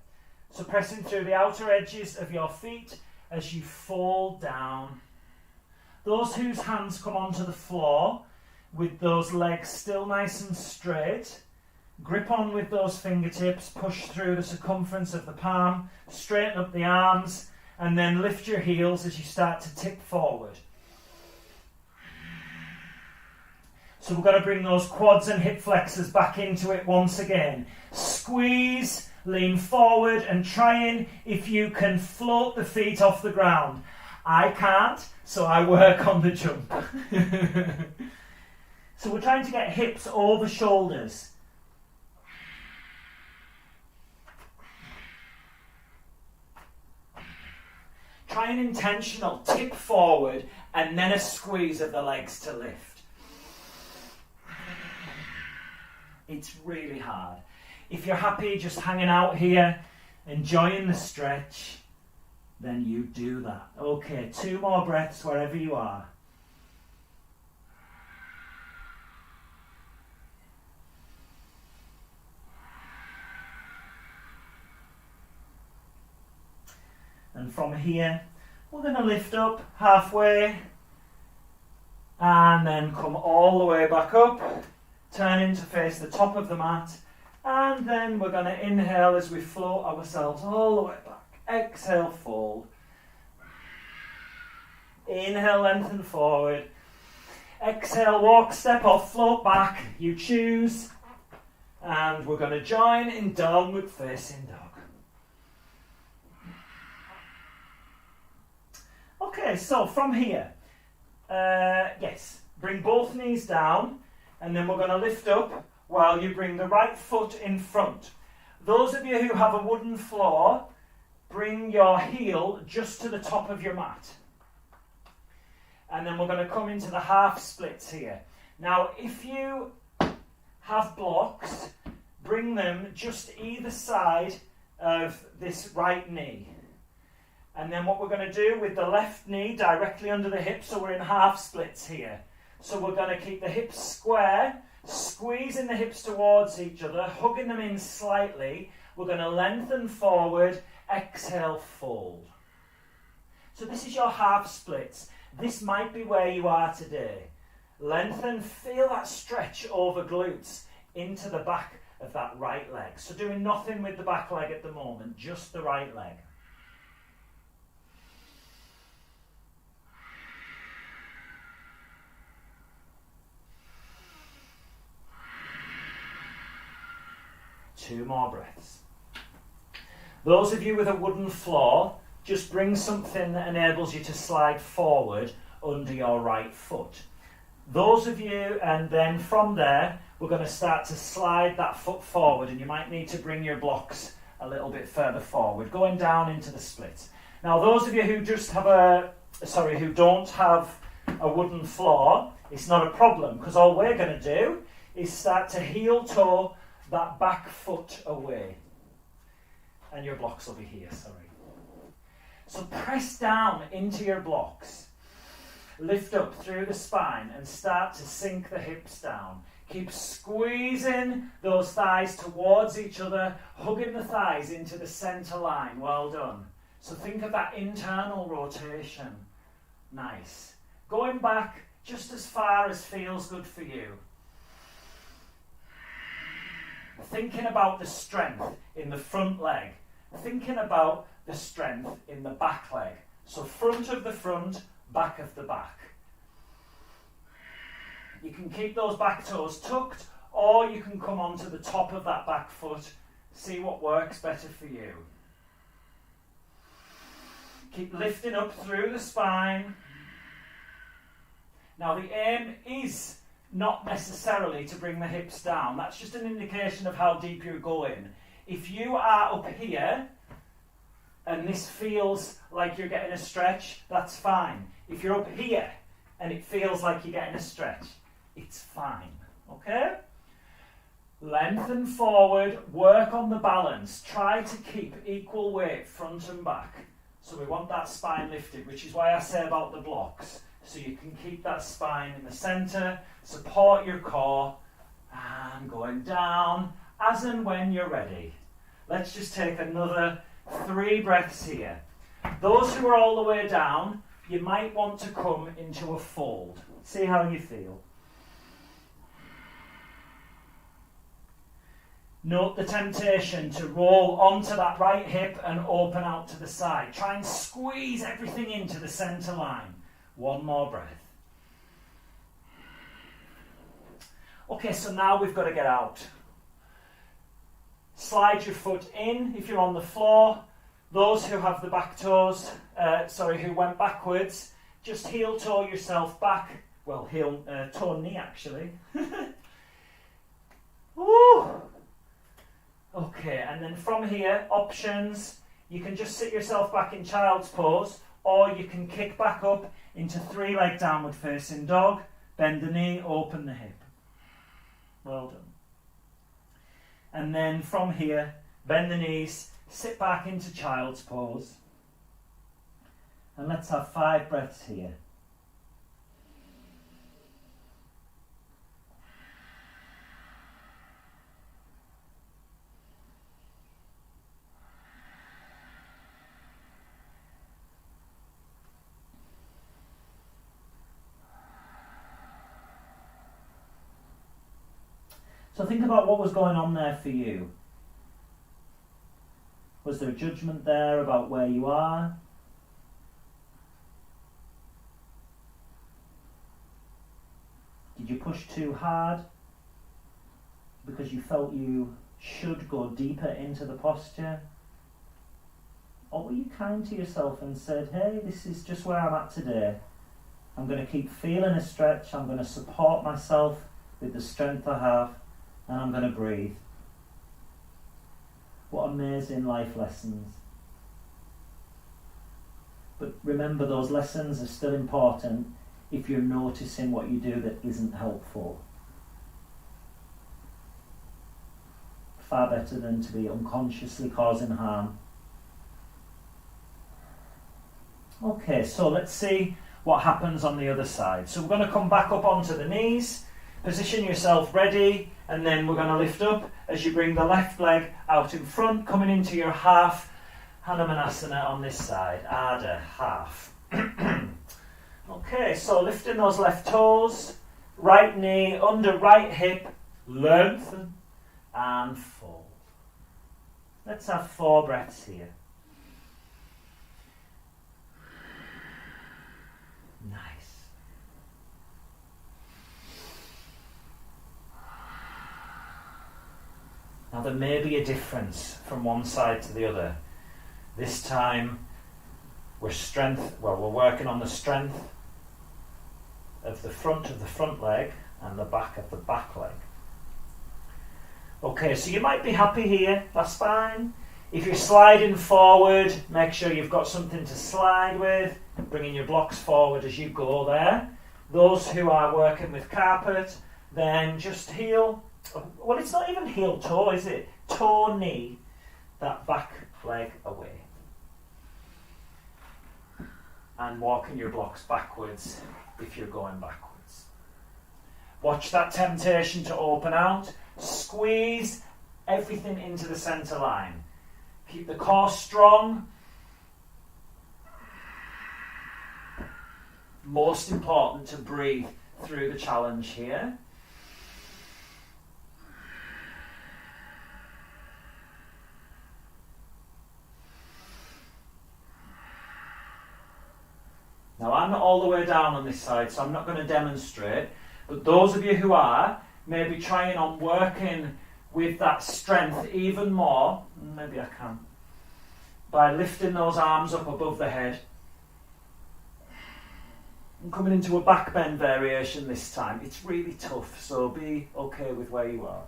So pressing through the outer edges of your feet as you fold down. Those whose hands come onto the floor with those legs still nice and straight, grip on with those fingertips, push through the circumference of the palm, straighten up the arms, and then lift your heels as you start to tip forward. So we're going to bring those quads and hip flexors back into it once again. Squeeze, lean forward, and trying, if you can, float the feet off the ground. I can't, so I work on the jump. So we're trying to get hips over shoulders. Try an intentional tip forward and then a squeeze of the legs to lift. It's really hard. If you're happy just hanging out here, enjoying the stretch, then you do that. Okay, 2 more breaths wherever you are. And from here, we're going to lift up halfway and then come all the way back up, turning to face the top of the mat, and then we're going to inhale as we float ourselves all the way back. Exhale, fold. Inhale, lengthen forward. Exhale, walk, step or float back. You choose. And we're going to join in downward facing dog. Okay, so from here, bring both knees down, and then we're going to lift up while you bring the right foot in front. Those of you who have a wooden floor, bring your heel just to the top of your mat. And then we're going to come into the half splits here. Now, if you have blocks, bring them just either side of this right knee. And then what we're going to do with the left knee directly under the hip, so we're in half splits here. So we're going to keep the hips square, squeezing the hips towards each other, hugging them in slightly. We're going to lengthen forward, exhale, fold. So this is your half splits. This might be where you are today. Lengthen, feel that stretch over glutes into the back of that right leg. So doing nothing with the back leg at the moment, just the right leg. Two more breaths. Those of you with a wooden floor, just bring something that enables you to slide forward under your right foot. Those of you, and then from there, we're going to start to slide that foot forward, and you might need to bring your blocks a little bit further forward, going down into the split. Now, those of you who just have who don't have a wooden floor, it's not a problem, because all we're going to do is start to heel toe that back foot away. And your blocks will be here, sorry. So press down into your blocks. Lift up through the spine and start to sink the hips down. Keep squeezing those thighs towards each other, hugging the thighs into the center line. Well done. So think of that internal rotation. Nice. Going back just as far as feels good for you. Thinking about the strength in the front leg. Thinking about the strength in the back leg. So front of the front, back of the back. You can keep those back toes tucked, or you can come onto the top of that back foot. See what works better for you. Keep lifting up through the spine. Now the aim is not necessarily to bring the hips down. That's just an indication of how deep you're going. If you are up here and this feels like you're getting a stretch, that's fine. If you're up here and it feels like you're getting a stretch, it's fine. Okay? Lengthen forward, work on the balance. Try to keep equal weight front and back. So we want that spine lifted, which is why I say about the blocks. So you can keep that spine in the centre, support your core, and going down as and when you're ready. Let's just take another 3 breaths here. Those who are all the way down, you might want to come into a fold. See how you feel. Note the temptation to roll onto that right hip and open out to the side. Try and squeeze everything into the centre line. 1 more breath. Okay, so now we've got to get out. Slide your foot in if you're on the floor. Those who have the back toes, who went backwards, just heel toe yourself back. Well, toe knee actually. Woo! Okay, and then from here, options. You can just sit yourself back in child's pose, or you can kick back up into 3-leg downward facing dog, bend the knee, open the hip. Well done. And then from here, bend the knees, sit back into child's pose. And let's have 5 breaths here. So think about what was going on there for you. Was there a judgment there about where you are? Did you push too hard because you felt you should go deeper into the posture? Or were you kind to yourself and said, hey, this is just where I'm at today. I'm going to keep feeling a stretch. I'm going to support myself with the strength I have. And I'm going to breathe. What amazing life lessons. But remember, those lessons are still important if you're noticing what you do that isn't helpful. Far better than to be unconsciously causing harm. Okay, so let's see what happens on the other side. So we're going to come back up onto the knees, position yourself ready, and then we're going to lift up as you bring the left leg out in front, coming into your half Hanumanasana on this side. Ardha, half. Okay, so lifting those left toes, right knee under right hip, lengthen and fold. Let's have 4 breaths here. Nice. Now there may be a difference from one side to the other. This time we're working on the strength of the front leg and the back of the back leg. Okay, so you might be happy here, that's fine. If you're sliding forward, make sure you've got something to slide with, bringing your blocks forward as you go there. Those who are working with carpet, then just heel, well, it's not even heel toe, is it? Toe, knee, that back leg away. And walking your blocks backwards if you're going backwards. Watch that temptation to open out. Squeeze everything into the centre line. Keep the core strong. Most important to breathe through the challenge here. Now I'm not all the way down on this side, so I'm not going to demonstrate, but those of you who are, maybe trying on working with that strength even more, maybe I can, by lifting those arms up above the head and coming into a back bend variation this time. It's really tough, so be okay with where you are.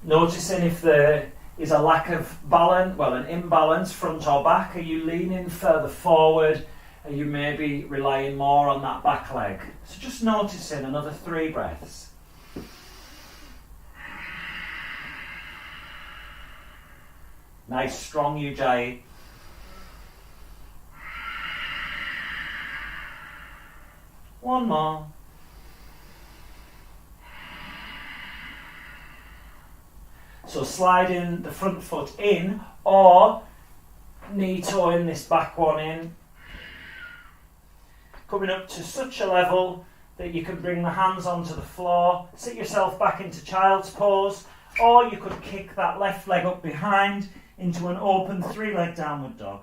Noticing if there is a lack of balance, an imbalance front or back. Are you leaning further forward? Are you maybe relying more on that back leg? So just noticing, another 3 breaths. Nice strong ujjayi. One more. So sliding the front foot in or knee toeing this back one in. Coming up to such a level that you can bring the hands onto the floor, sit yourself back into child's pose, or you could kick that left leg up behind into an open 3-leg downward dog.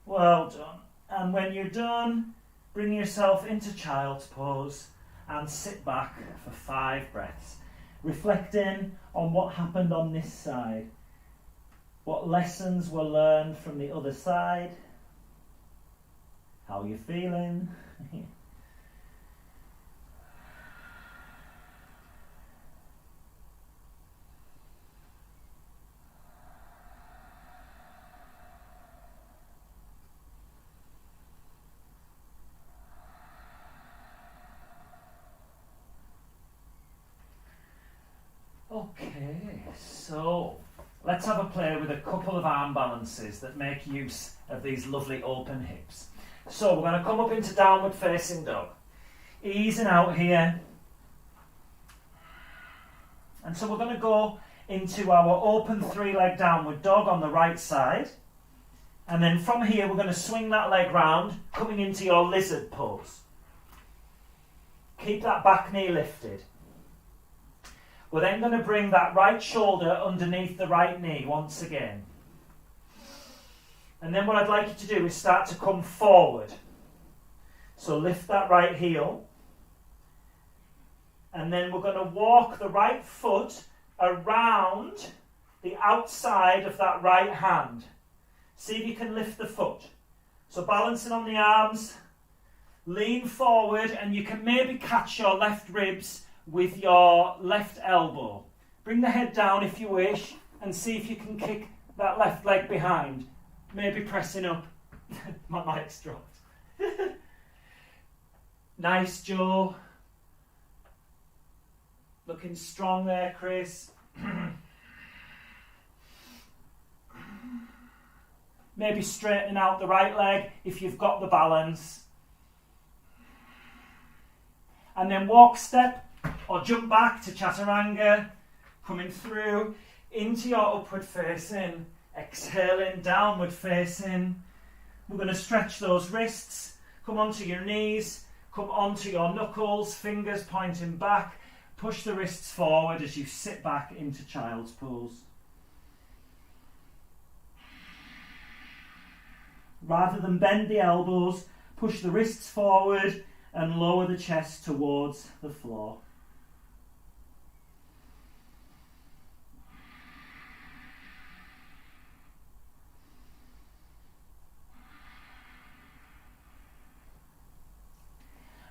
Well done. And when you're done, bring yourself into child's pose and sit back for 5 breaths. Reflecting on what happened on this side. What lessons were learned from the other side. How are you feeling? Okay, so let's have a play with a couple of arm balances that make use of these lovely open hips. So we're going to come up into downward facing dog. Easing out here. And so we're going to go into our open 3-leg downward dog on the right side. And then from here we're going to swing that leg round, coming into your lizard pose. Keep that back knee lifted. We're then going to bring that right shoulder underneath the right knee once again. And then what I'd like you to do is start to come forward. So lift that right heel. And then we're going to walk the right foot around the outside of that right hand. See if you can lift the foot. So balancing on the arms, lean forward, and you can maybe catch your left ribs with your left elbow. Bring the head down if you wish and see if you can kick that left leg behind. maybe pressing up. My mic's dropped. Nice, Joe. Looking strong there, Chris. Maybe straightening out the right leg if you've got the balance. And then walk, step, or jump back to chaturanga, coming through into your upward facing, exhaling, downward facing. We're going to stretch those wrists, come onto your knees, come onto your knuckles, fingers pointing back, push the wrists forward as you sit back into child's pose. Rather than bend the elbows, push the wrists forward and lower the chest towards the floor.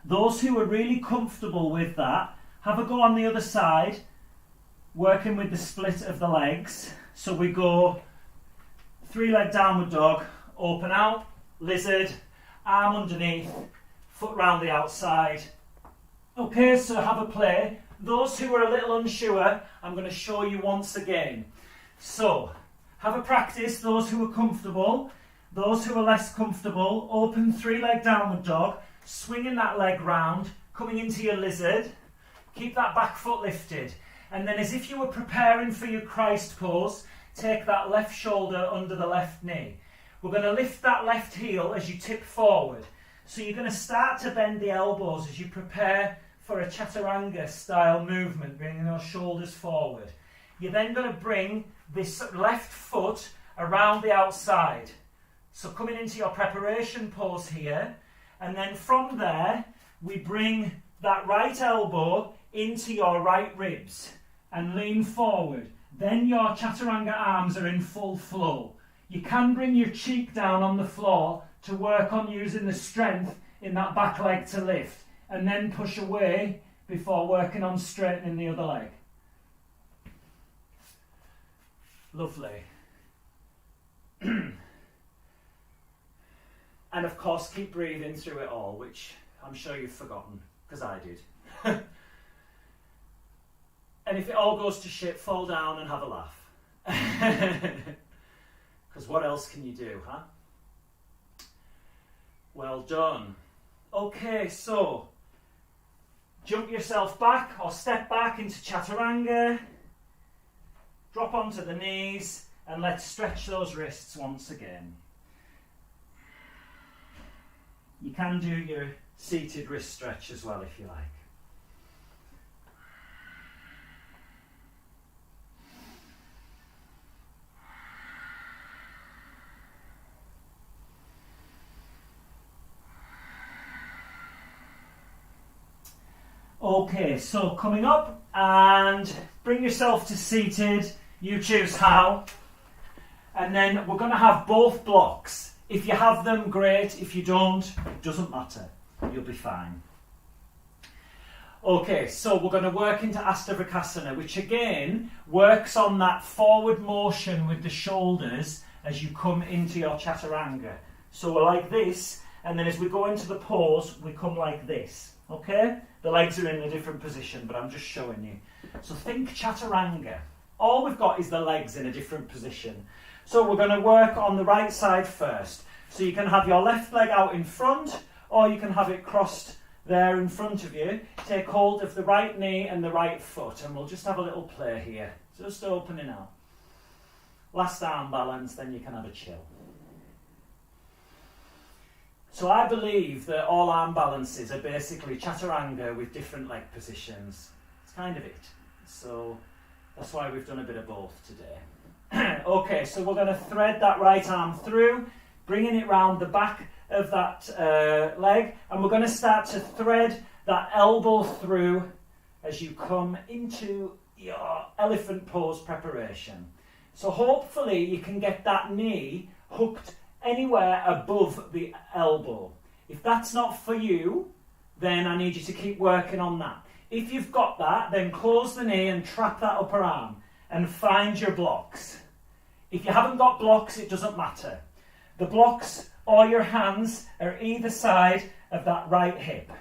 Those who are really comfortable with that, have a go on the other side, working with the split of the legs. So we go 3-leg downward dog, open out, lizard, arm underneath, foot round the outside. Okay, so have a play. Those who are a little unsure, I'm going to show you once again. So, have a practice, those who are comfortable. Those who are less comfortable, open 3-leg downward dog, swinging that leg round, coming into your lizard. Keep that back foot lifted. And then as if you were preparing for your Christ pose, take that left shoulder under the left knee. We're going to lift that left heel as you tip forward. So you're going to start to bend the elbows as you prepare for a chaturanga style movement, bringing those shoulders forward. You're then going to bring this left foot around the outside. So coming into your preparation pose here, and then from there, we bring that right elbow into your right ribs and lean forward. Then your chaturanga arms are in full flow. You can bring your cheek down on the floor to work on using the strength in that back leg to lift, and then push away before working on straightening the other leg. Lovely. And of course, keep breathing through it all, which I'm sure you've forgotten, because I did. And if it all goes to shit, fall down and have a laugh. Because what else can you do, huh? Well done. Okay, so jump yourself back or step back into chaturanga. Drop onto the knees and let's stretch those wrists once again. You can do your seated wrist stretch as well if you like. Okay, so coming up and bring yourself to seated, you choose how. And then we're going to have both blocks. If you have them, great. If you don't, it doesn't matter. You'll be fine. Okay, so we're going to work into Ashtanga, which again works on that forward motion with the shoulders as you come into your chaturanga. So we're like this, and then as we go into the pose, we come like this. Okay? The legs are in a different position, but I'm just showing you. So think chaturanga. All we've got is the legs in a different position. So we're going to work on the right side first. So you can have your left leg out in front, or you can have it crossed there in front of you. Take hold of the right knee and the right foot, and we'll just have a little play here. Just opening up. Last arm balance, then you can have a chill. So I believe that all arm balances are basically chaturanga with different leg positions. It's kind of it. So that's why we've done a bit of both today. Okay, so we're going to thread that right arm through, bringing it round the back of that leg, and we're going to start to thread that elbow through as you come into your elephant pose preparation. So hopefully you can get that knee hooked anywhere above the elbow. If that's not for you, then I need you to keep working on that. If you've got that, then close the knee and trap that upper arm and find your blocks. If you haven't got blocks, it doesn't matter. The blocks or your hands are either side of that right hip.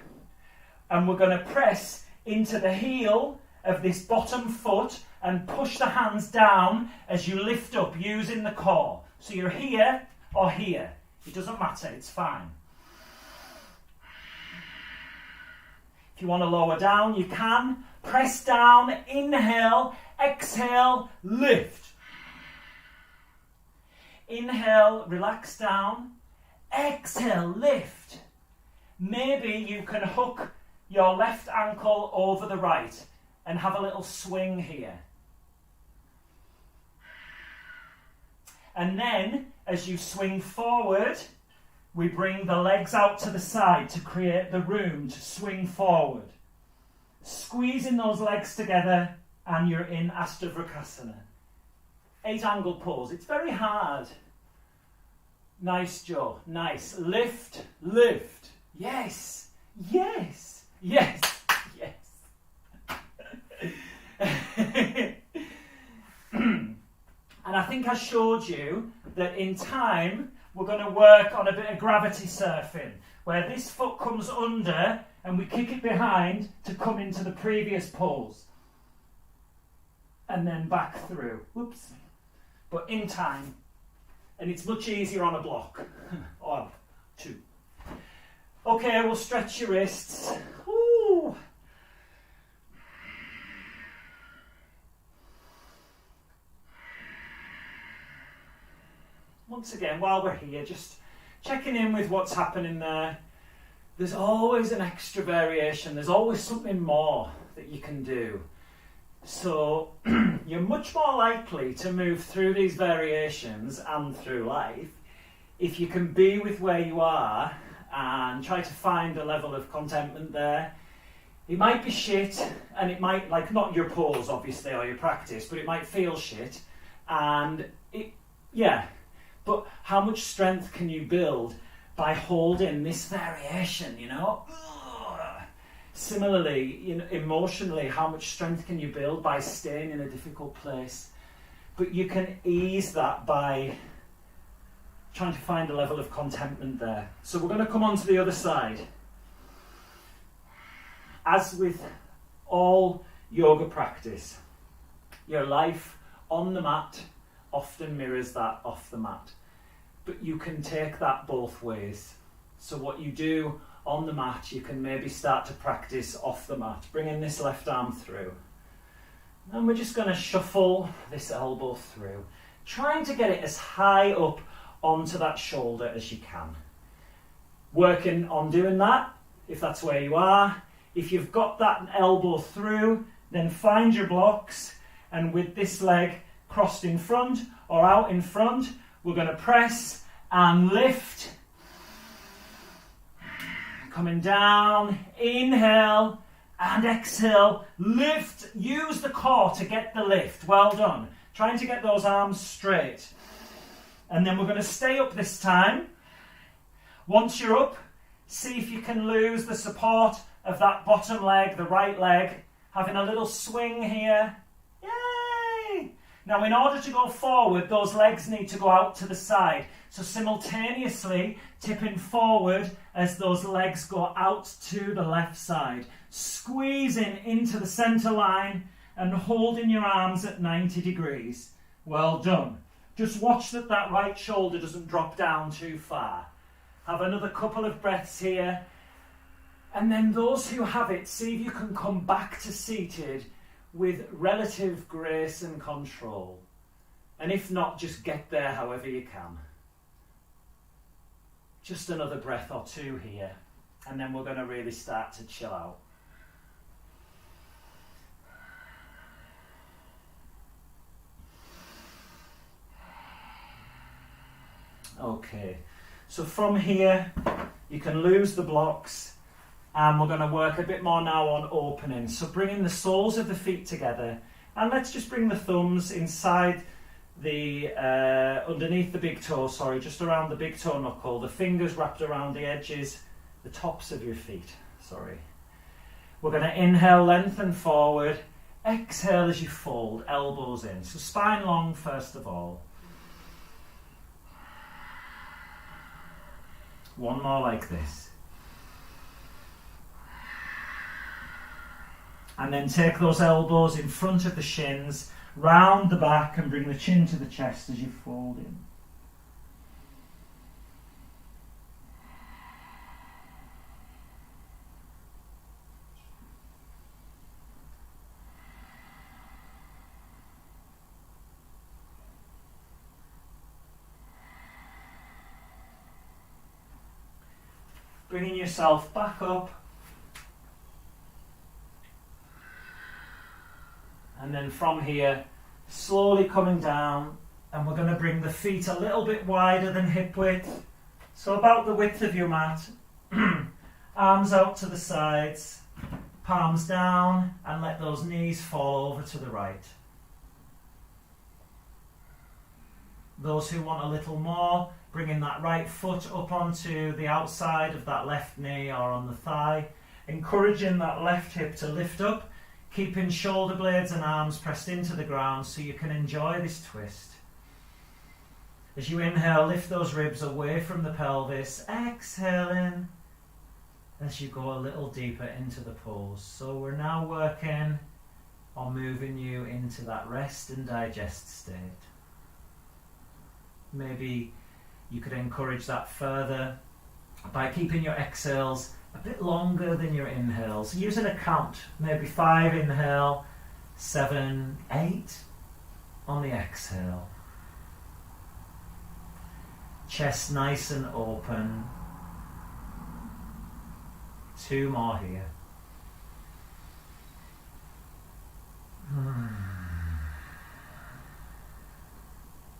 And we're going to press into the heel of this bottom foot and push the hands down as you lift up using the core. So you're here or here. It doesn't matter, it's fine. If you want to lower down, you can. Press down, inhale, exhale, lift. Inhale, relax down. Exhale, lift. Maybe you can hook your left ankle over the right and have a little swing here. And then, as you swing forward, we bring the legs out to the side to create the room to swing forward. Squeezing those legs together and you're in Ashtanga. 8-angle pose. It's very hard. Nice, Joe. Nice. Lift, lift. Yes, yes, yes, yes. And I think I showed you that in time we're going to work on a bit of gravity surfing, where this foot comes under and we kick it behind to come into the previous pose. And then back through. Whoops. But in time. And it's much easier on a block. Or 2. Okay, we'll stretch your wrists. Ooh. Once again, while we're here, just checking in with what's happening there. There's always an extra variation. There's always something more that you can do. So you're much more likely to move through these variations and through life if you can be with where you are and try to find a level of contentment there. It might be shit, and it might, like, not your pose obviously or your practice, but it might feel shit, and but how much strength can you build by holding this variation, you know? Similarly, emotionally, how much strength can you build by staying in a difficult place? But you can ease that by trying to find a level of contentment there. So we're going to come on to the other side. As with all yoga practice, your life on the mat often mirrors that off the mat. But you can take that both ways. So what you do on the mat, you can maybe start to practice off the mat, bringing this left arm through. And we're just going to shuffle this elbow through, trying to get it as high up onto that shoulder as you can. Working on doing that, if that's where you are. If you've got that elbow through, then find your blocks, and with this leg crossed in front or out in front, we're going to press and lift. Coming down, inhale and exhale, lift. Use the core to get the lift. Well done. Trying to get those arms straight. And then we're going to stay up this time. Once you're up, see if you can lose the support of that bottom leg, the right leg. Having a little swing here. Yay! Now, in order to go forward, those legs need to go out to the side. So simultaneously, tipping forward as those legs go out to the left side. Squeezing into the centre line and holding your arms at 90 degrees. Well done. Just watch that that right shoulder doesn't drop down too far. Have another couple of breaths here. And then those who have it, see if you can come back to seated with relative grace and control. And if not, just get there however you can. Just another breath or two here. And then we're going to really start to chill out. Okay, so from here you can lose the blocks, and we're going to work a bit more now on opening. So bringing the soles of the feet together, and let's just bring the thumbs inside the underneath the big toe, just around the big toe knuckle, the fingers wrapped around the edges, the tops of your feet, We're going to inhale, lengthen forward, exhale as you fold, elbows in. So spine long first of all. One more like this. And then take those elbows in front of the shins, round the back, and bring the chin to the chest as you fold in. Bringing yourself back up. And then from here, slowly coming down, and we're going to bring the feet a little bit wider than hip width. So about the width of your mat. Arms out to the sides, palms down, and let those knees fall over to the right. Those who want a little more, bringing that right foot up onto the outside of that left knee or on the thigh, encouraging that left hip to lift up, keeping shoulder blades and arms pressed into the ground so you can enjoy this twist. As you inhale, lift those ribs away from the pelvis, exhaling as you go a little deeper into the pose. So we're now working on moving you into that rest and digest state. Maybe you could encourage that further by keeping your exhales a bit longer than your inhales. Using a count, maybe 5 inhale, 7, 8 on the exhale. Chest nice and open. 2 more here.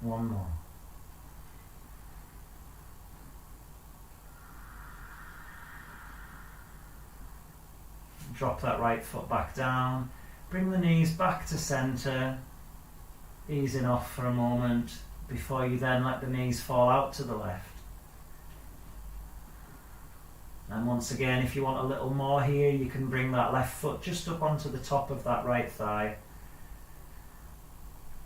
One more. Drop that right foot back down. Bring the knees back to centre. Easing off for a moment before you then let the knees fall out to the left. And once again, if you want a little more here, you can bring that left foot just up onto the top of that right thigh.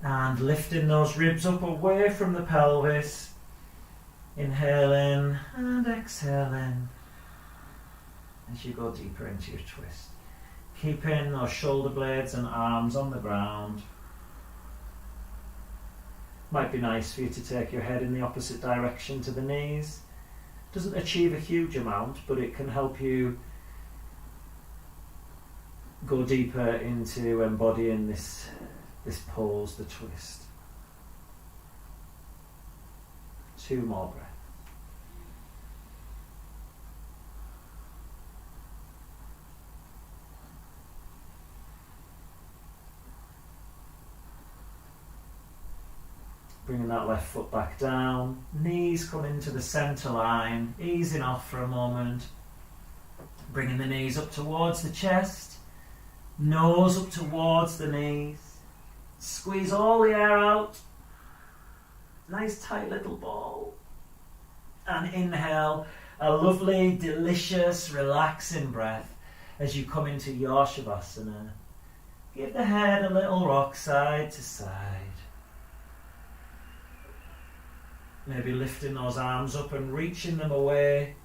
And lifting those ribs up away from the pelvis. Inhaling and exhaling as you go deeper into your twist. Keeping those shoulder blades and arms on the ground. Might be nice for you to take your head in the opposite direction to the knees. Doesn't achieve a huge amount, but it can help you go deeper into embodying this pose, the twist. 2 more breaths. Bringing that left foot back down, knees come into the centre line, easing off for a moment, bringing the knees up towards the chest, nose up towards the knees, squeeze all the air out, nice tight little ball, and inhale a lovely, delicious, relaxing breath as you come into your Shavasana. Give the head a little rock side to side. Maybe lifting those arms up and reaching them away.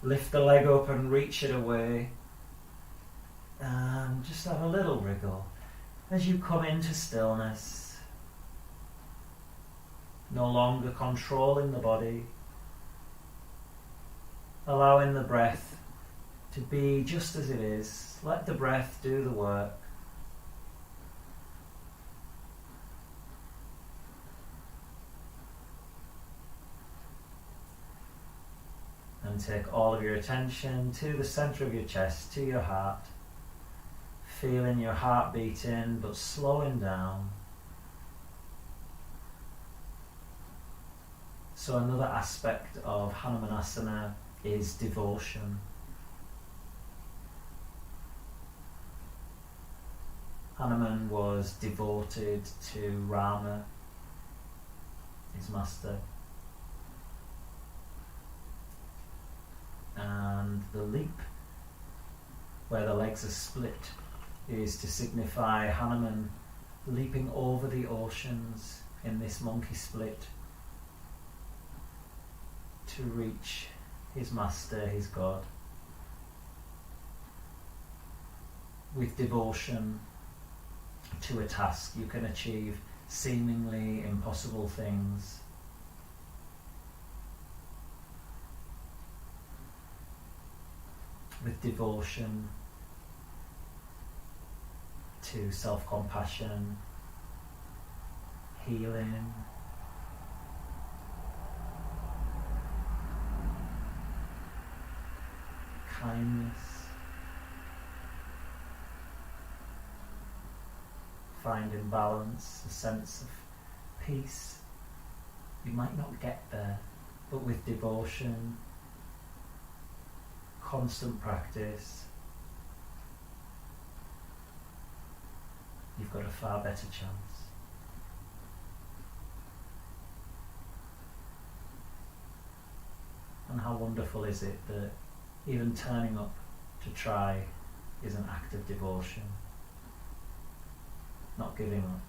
Lift the leg up and reach it away. And just have a little wriggle as you come into stillness. No longer controlling the body. Allowing the breath to be just as it is. Let the breath do the work. And take all of your attention to the centre of your chest, to your heart. Feeling your heart beating, but slowing down. So another aspect of Hanumanasana is devotion. Hanuman was devoted to Rama, his master. And the leap, where the legs are split, is to signify Hanuman leaping over the oceans in this monkey split to reach his master, his God. With devotion to a task, you can achieve seemingly impossible things. With devotion to self-compassion, healing, kindness, finding balance, a sense of peace. You might not get there, but with devotion, constant practice, you've got a far better chance. And how wonderful is it that even turning up to try is an act of devotion, not giving up.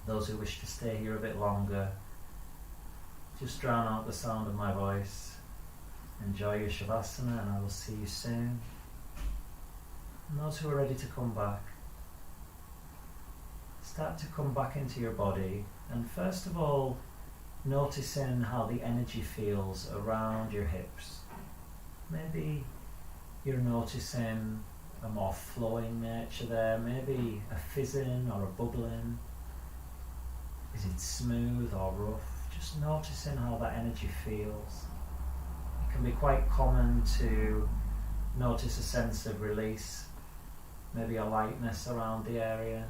Those who wish to stay here a bit longer, just drown out the sound of my voice. Enjoy your Shavasana, and I will see you soon. And those who are ready to come back, start to come back into your body, and first of all, noticing how the energy feels around your hips. Maybe you're noticing a more flowing nature there, maybe a fizzing or a bubbling. Is it smooth or rough? Just noticing how that energy feels. It can be quite common to notice a sense of release, maybe a lightness around the area.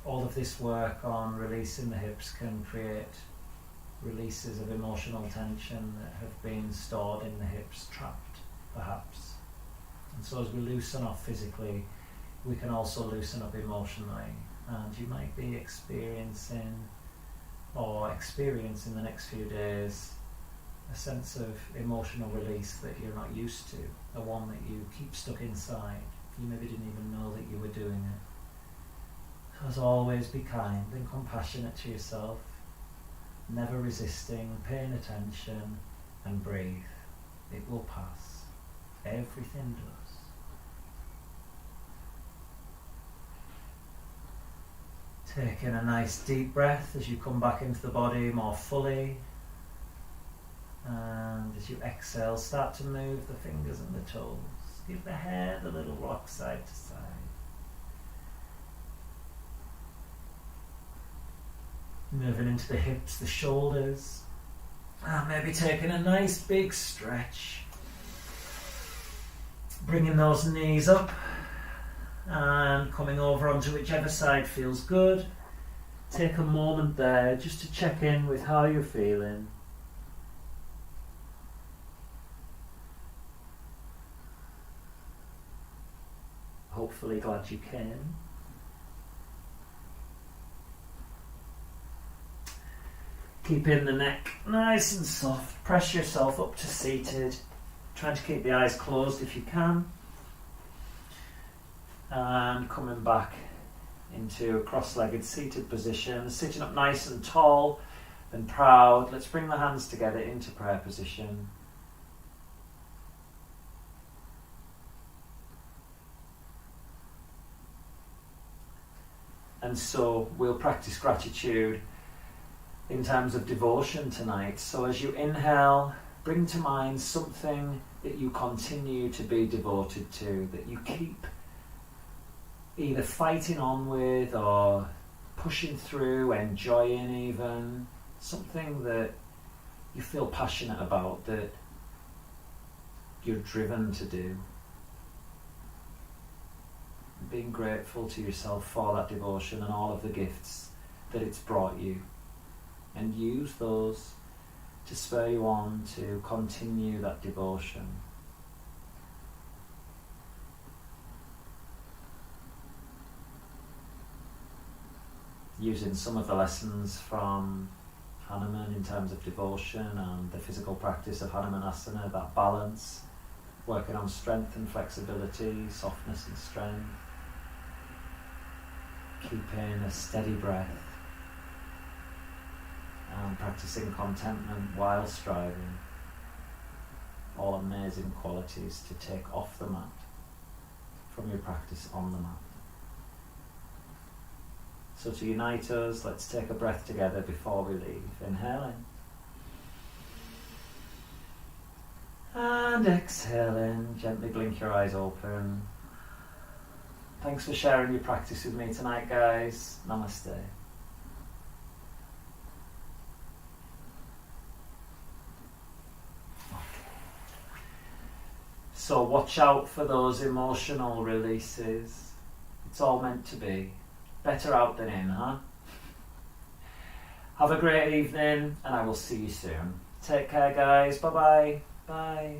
All of this work on releasing the hips can create releases of emotional tension that have been stored in the hips, trapped perhaps. And so as we loosen off physically, we can also loosen up emotionally. And you might be experiencing the next few days a sense of emotional release that you're not used to, the one that you keep stuck inside. You maybe didn't even know that you were doing it. So as always, be kind and compassionate to yourself, never resisting, paying attention, and breathe. It will pass. Everything does. Taking a nice deep breath as you come back into the body more fully. And as you exhale, start to move the fingers and the toes. Give the head a little rock side to side. Moving into the hips, the shoulders. And maybe taking a nice big stretch. Bringing those knees up. And coming over onto whichever side feels good. Take a moment there just to check in with how you're feeling. Hopefully glad you came. Keeping the neck nice and soft. Press yourself up to seated. Trying to keep the eyes closed if you can. And coming back into a cross-legged seated position, sitting up nice and tall and proud. Let's bring the hands together into prayer position. And so we'll practice gratitude in terms of devotion tonight. So as you inhale, bring to mind something that you continue to be devoted to, that you keep either fighting on with or pushing through, enjoying even, something that you feel passionate about, that you're driven to do. Being grateful to yourself for that devotion and all of the gifts that it's brought you, and use those to spur you on to continue that devotion. Using some of the lessons from Hanuman in terms of devotion and the physical practice of Hanumanasana, that balance, working on strength and flexibility, softness and strength, keeping a steady breath, and practicing contentment while striving. All amazing qualities to take off the mat from your practice on the mat. So to unite us, let's take a breath together before we leave. Inhaling. And exhaling. Gently blink your eyes open. Thanks for sharing your practice with me tonight, guys. Namaste. So watch out for those emotional releases. It's all meant to be. Better out than in, huh? Have a great evening, and I will see you soon. Take care, guys. Bye-bye. Bye.